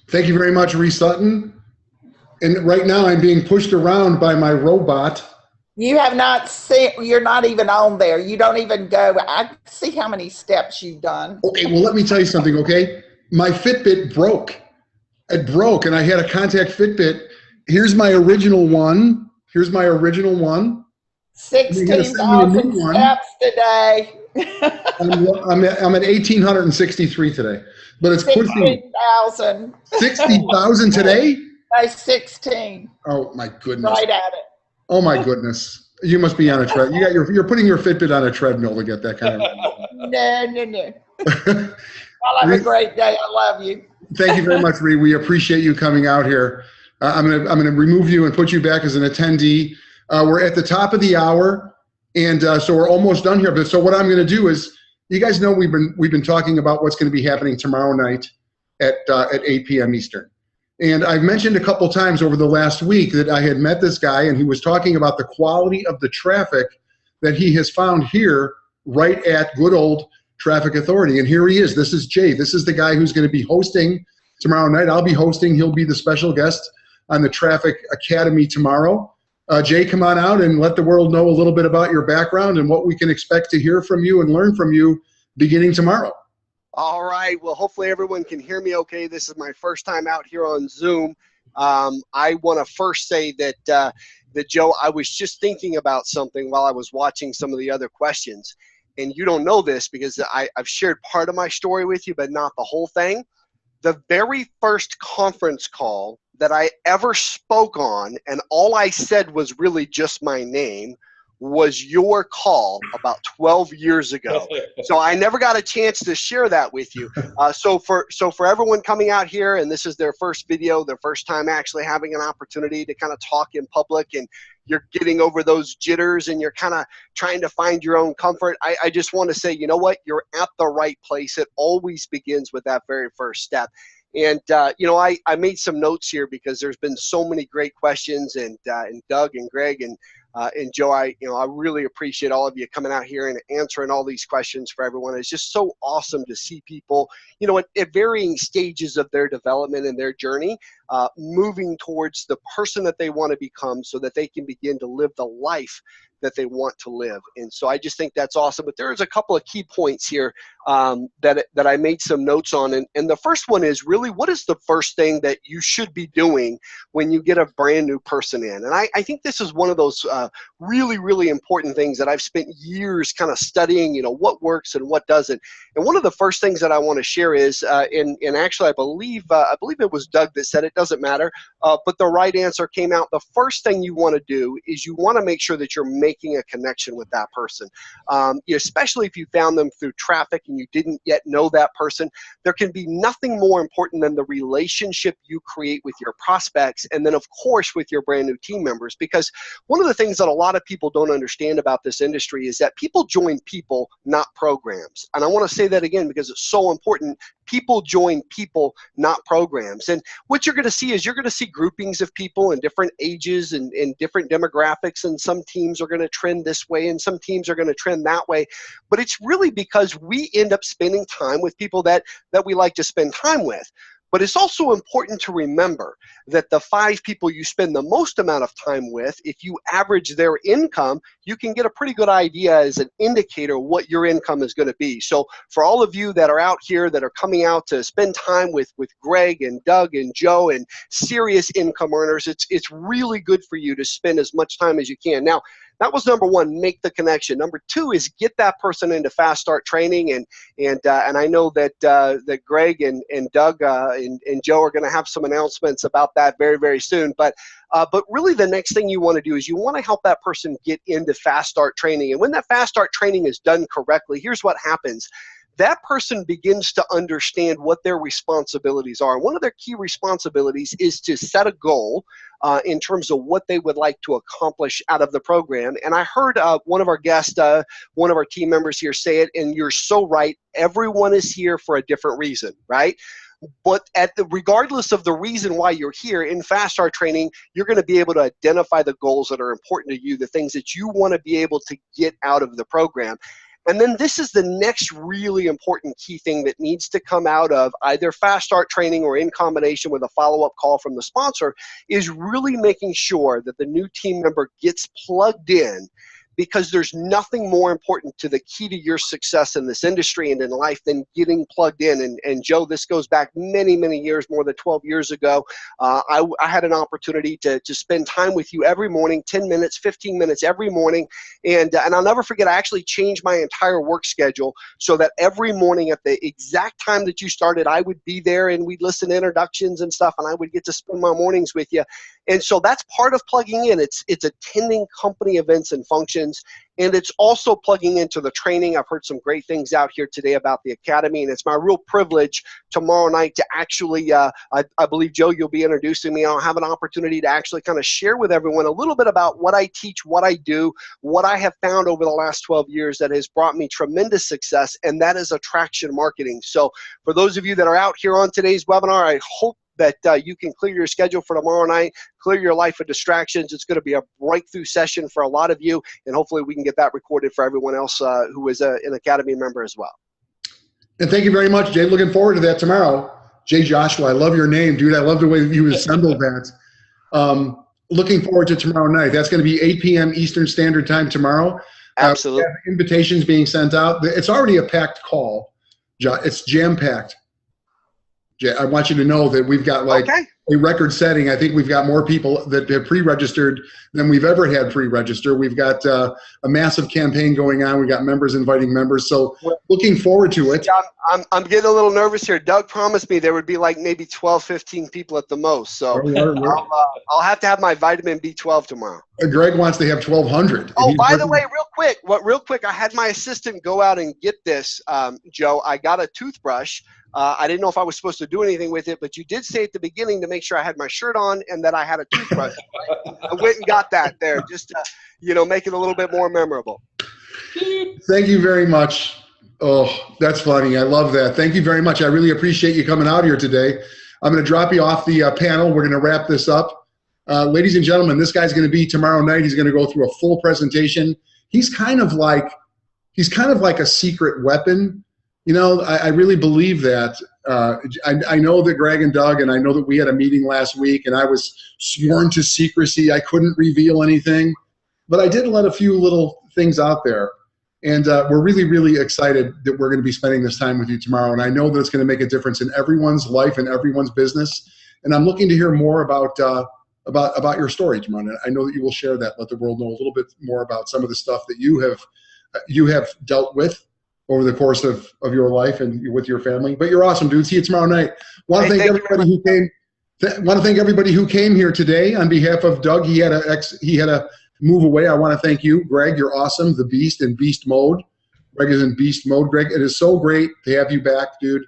Thank you very much, Ree Sutton. And right now I'm being pushed around by my robot. You have not seen, you're not even on there. You don't even go. I see how many steps you've done. Okay, well, let me tell you something, okay? My Fitbit broke. It broke, and I had a contact Fitbit. Here's my original one. 16,000 steps today. I'm at 1,863 today. But it's pushing 16,000. 60,000 today? By 16. Oh, my goodness. Right at it. Oh my goodness! You must be on a tread. You're putting your Fitbit on a treadmill to get that kind of. No. Well, have a great day. I love you. Thank you very much, Ree. We appreciate you coming out here. I'm gonna remove you and put you back as an attendee. We're at the top of the hour, and so we're almost done here. But so what I'm gonna do is, you guys know we've been talking about what's going to be happening tomorrow night at 8 p.m. Eastern. And I've mentioned a couple times over the last week that I had met this guy, and he was talking about the quality of the traffic that he has found here right at good old Traffic Authority. And here he is. This is Jay. This is the guy who's going to be hosting tomorrow night. I'll be hosting. He'll be the special guest on the Traffic Academy tomorrow. Jay, come on out and let the world know a little bit about your background and what we can expect to hear from you and learn from you beginning tomorrow. All right. Well, hopefully everyone can hear me okay. This is my first time out here on Zoom. I want to first say that Joe, I was just thinking about something while I was watching some of the other questions. And you don't know this because I've shared part of my story with you, but not the whole thing. The very first conference call that I ever spoke on, and all I said was really just my name, was your call about 12 years ago. So I never got a chance to share that with you. So for everyone coming out here, and this is their first video, their first time actually having an opportunity to kind of talk in public, and you're getting over those jitters and you're kind of trying to find your own comfort, I just want to say, you know what? You're at the right place. It always begins with that very first step. And, you know, I made some notes here because there's been so many great questions, and Doug and Greg and Joe, I really appreciate all of you coming out here and answering all these questions for everyone. It's just so awesome to see people, you know, at varying stages of their development and their journey, moving towards the person that they want to become so that they can begin to live the life that they want to live. And so I just think that's awesome. But there's a couple of key points here that I made some notes on. And the first one is really, what is the first thing that you should be doing when you get a brand new person in? And I think this is one of those really, really important things that I've spent years kind of studying, you know, what works and what doesn't. And one of the first things that I want to share is, and actually I believe it was Doug that said it doesn't matter, but the right answer came out. The first thing you want to do is you want to make sure that you're making a connection with that person, especially if you found them through traffic and you didn't yet know that person. There can be nothing more important than the relationship you create with your prospects, and then of course with your brand new team members. Because one of the things that a lot of people don't understand about this industry is that people join people, not programs. And I want to say that again because it's so important. People join people, not programs. And what you're going to see is you're going to see groupings of people in different ages and different demographics, and some teams are going to trend this way and some teams are going to trend that way. But it's really because we end up spending time with people that we like to spend time with. But it's also important to remember that the 5 people you spend the most amount of time with, if you average their income, you can get a pretty good idea as an indicator what your income is going to be. So for all of you that are out here that are coming out to spend time with Greg and Doug and Joe and serious income earners, it's really good for you to spend as much time as you can. Now, that was number 1, make the connection. Number 2 is get that person into Fast Start training, and I know that Greg and Doug and Joe are going to have some announcements about that very, very soon. But really the next thing you want to do is you want to help that person get into Fast Start training. And when that Fast Start training is done correctly, here's what happens. That person begins to understand what their responsibilities are. One of their key responsibilities is to set a goal in terms of what they would like to accomplish out of the program. And I heard one of our guests, one of our team members here say it, and you're so right. Everyone is here for a different reason, right? But regardless of the reason why you're here, in Fast Start training, you're going to be able to identify the goals that are important to you, the things that you want to be able to get out of the program. And then this is the next really important key thing that needs to come out of either Fast Start training or in combination with a follow-up call from the sponsor, is really making sure that the new team member gets plugged in, because there's nothing more important to the key to your success in this industry and in life than getting plugged in. And Joe, this goes back many, many years, more than 12 years ago. I had an opportunity to spend time with you every morning, 10 minutes, 15 minutes every morning. And I'll never forget, I actually changed my entire work schedule so that every morning at the exact time that you started, I would be there and we'd listen to introductions and stuff, and I would get to spend my mornings with you. And so that's part of plugging in. It's attending company events and functions, and it's also plugging into the training. I've heard some great things out here today about the Academy, and it's my real privilege tomorrow night to actually, I believe, Joe, you'll be introducing me. I'll have an opportunity to actually kind of share with everyone a little bit about what I teach, what I do, what I have found over the last 12 years that has brought me tremendous success, and that is attraction marketing. So for those of you that are out here on today's webinar, I hope that you can clear your schedule for tomorrow night, clear your life of distractions. It's going to be a breakthrough session for a lot of you, and hopefully we can get that recorded for everyone else who is an Academy member as well. And thank you very much, Jay. Looking forward to that tomorrow. Jay Joshua, I love your name, dude. I love the way you assembled that. Looking forward to tomorrow night. That's going to be 8 p.m. Eastern Standard Time tomorrow. Absolutely. Invitations being sent out. It's already a packed call. It's jam-packed. I want you to know that we've got a record setting. I think we've got more people that have pre-registered than we've ever had pre-register. We've got a massive campaign going on. We've got members inviting members. So looking forward to it. I'm getting a little nervous here. Doug promised me there would be like maybe 12, 15 people at the most. So I'll have to have my vitamin B12 tomorrow. Greg wants to have 1,200. Oh, by the way, real quick, I had my assistant go out and get this, Joe. I got a toothbrush. I didn't know if I was supposed to do anything with it, but you did say at the beginning to make sure I had my shirt on and that I had a toothbrush. I went and got that there just to, make it a little bit more memorable. Thank you very much. Oh, that's funny. I love that. Thank you very much. I really appreciate you coming out here today. I'm going to drop you off the panel. We're going to wrap this up. Ladies and gentlemen, this guy's going to be tomorrow night. He's going to go through a full presentation. He's kind of like a secret weapon. I really believe that. I know that Greg and Doug, and I know that we had a meeting last week, and I was sworn to secrecy. I couldn't reveal anything. But I did let a few little things out there. And we're really, really excited that we're going to be spending this time with you tomorrow. And I know that it's going to make a difference in everyone's life and everyone's business. And I'm looking to hear more about your story tomorrow. And I know that you will share that, let the world know a little bit more about some of the stuff that you have dealt with over the course of your life and with your family. But you're awesome, dude. See you tomorrow night. Want to thank everybody who came. Want to thank everybody who came here today. On behalf of Doug, he had a move away. I want to thank you, Greg. You're awesome. The Beast in beast mode. Greg is in beast mode. Greg, it is so great to have you back, dude,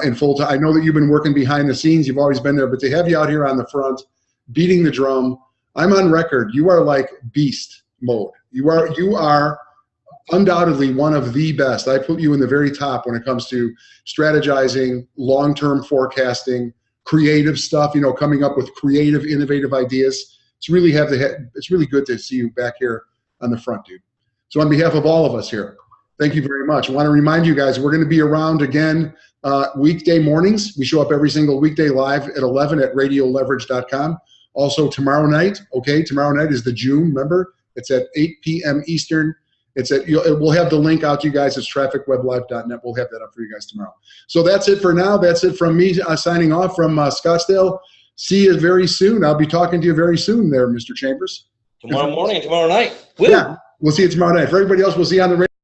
in full time. I know that you've been working behind the scenes. You've always been there, but to have you out here on the front, beating the drum, I'm on record. You are like beast mode. You are undoubtedly one of the best. I put you in the very top when it comes to strategizing, long-term forecasting, creative stuff, coming up with creative, innovative ideas. It's really good to see you back here on the front, dude. So on behalf of all of us here, thank you very much. I want to remind you guys, we're going to be around again weekday mornings. We show up every single weekday live at 11 at radioleverage.com. Also tomorrow night, tomorrow night is the June, remember? It's at 8 p.m. Eastern. We'll have the link out to you guys. It's trafficweblive.net. We'll have that up for you guys tomorrow. So that's it for now. That's it from me signing off from Scottsdale. See you very soon. I'll be talking to you very soon there, Mr. Chambers. Tomorrow morning, tomorrow night. Woo. Yeah, we'll see you tomorrow night. For everybody else, we'll see you on the radio.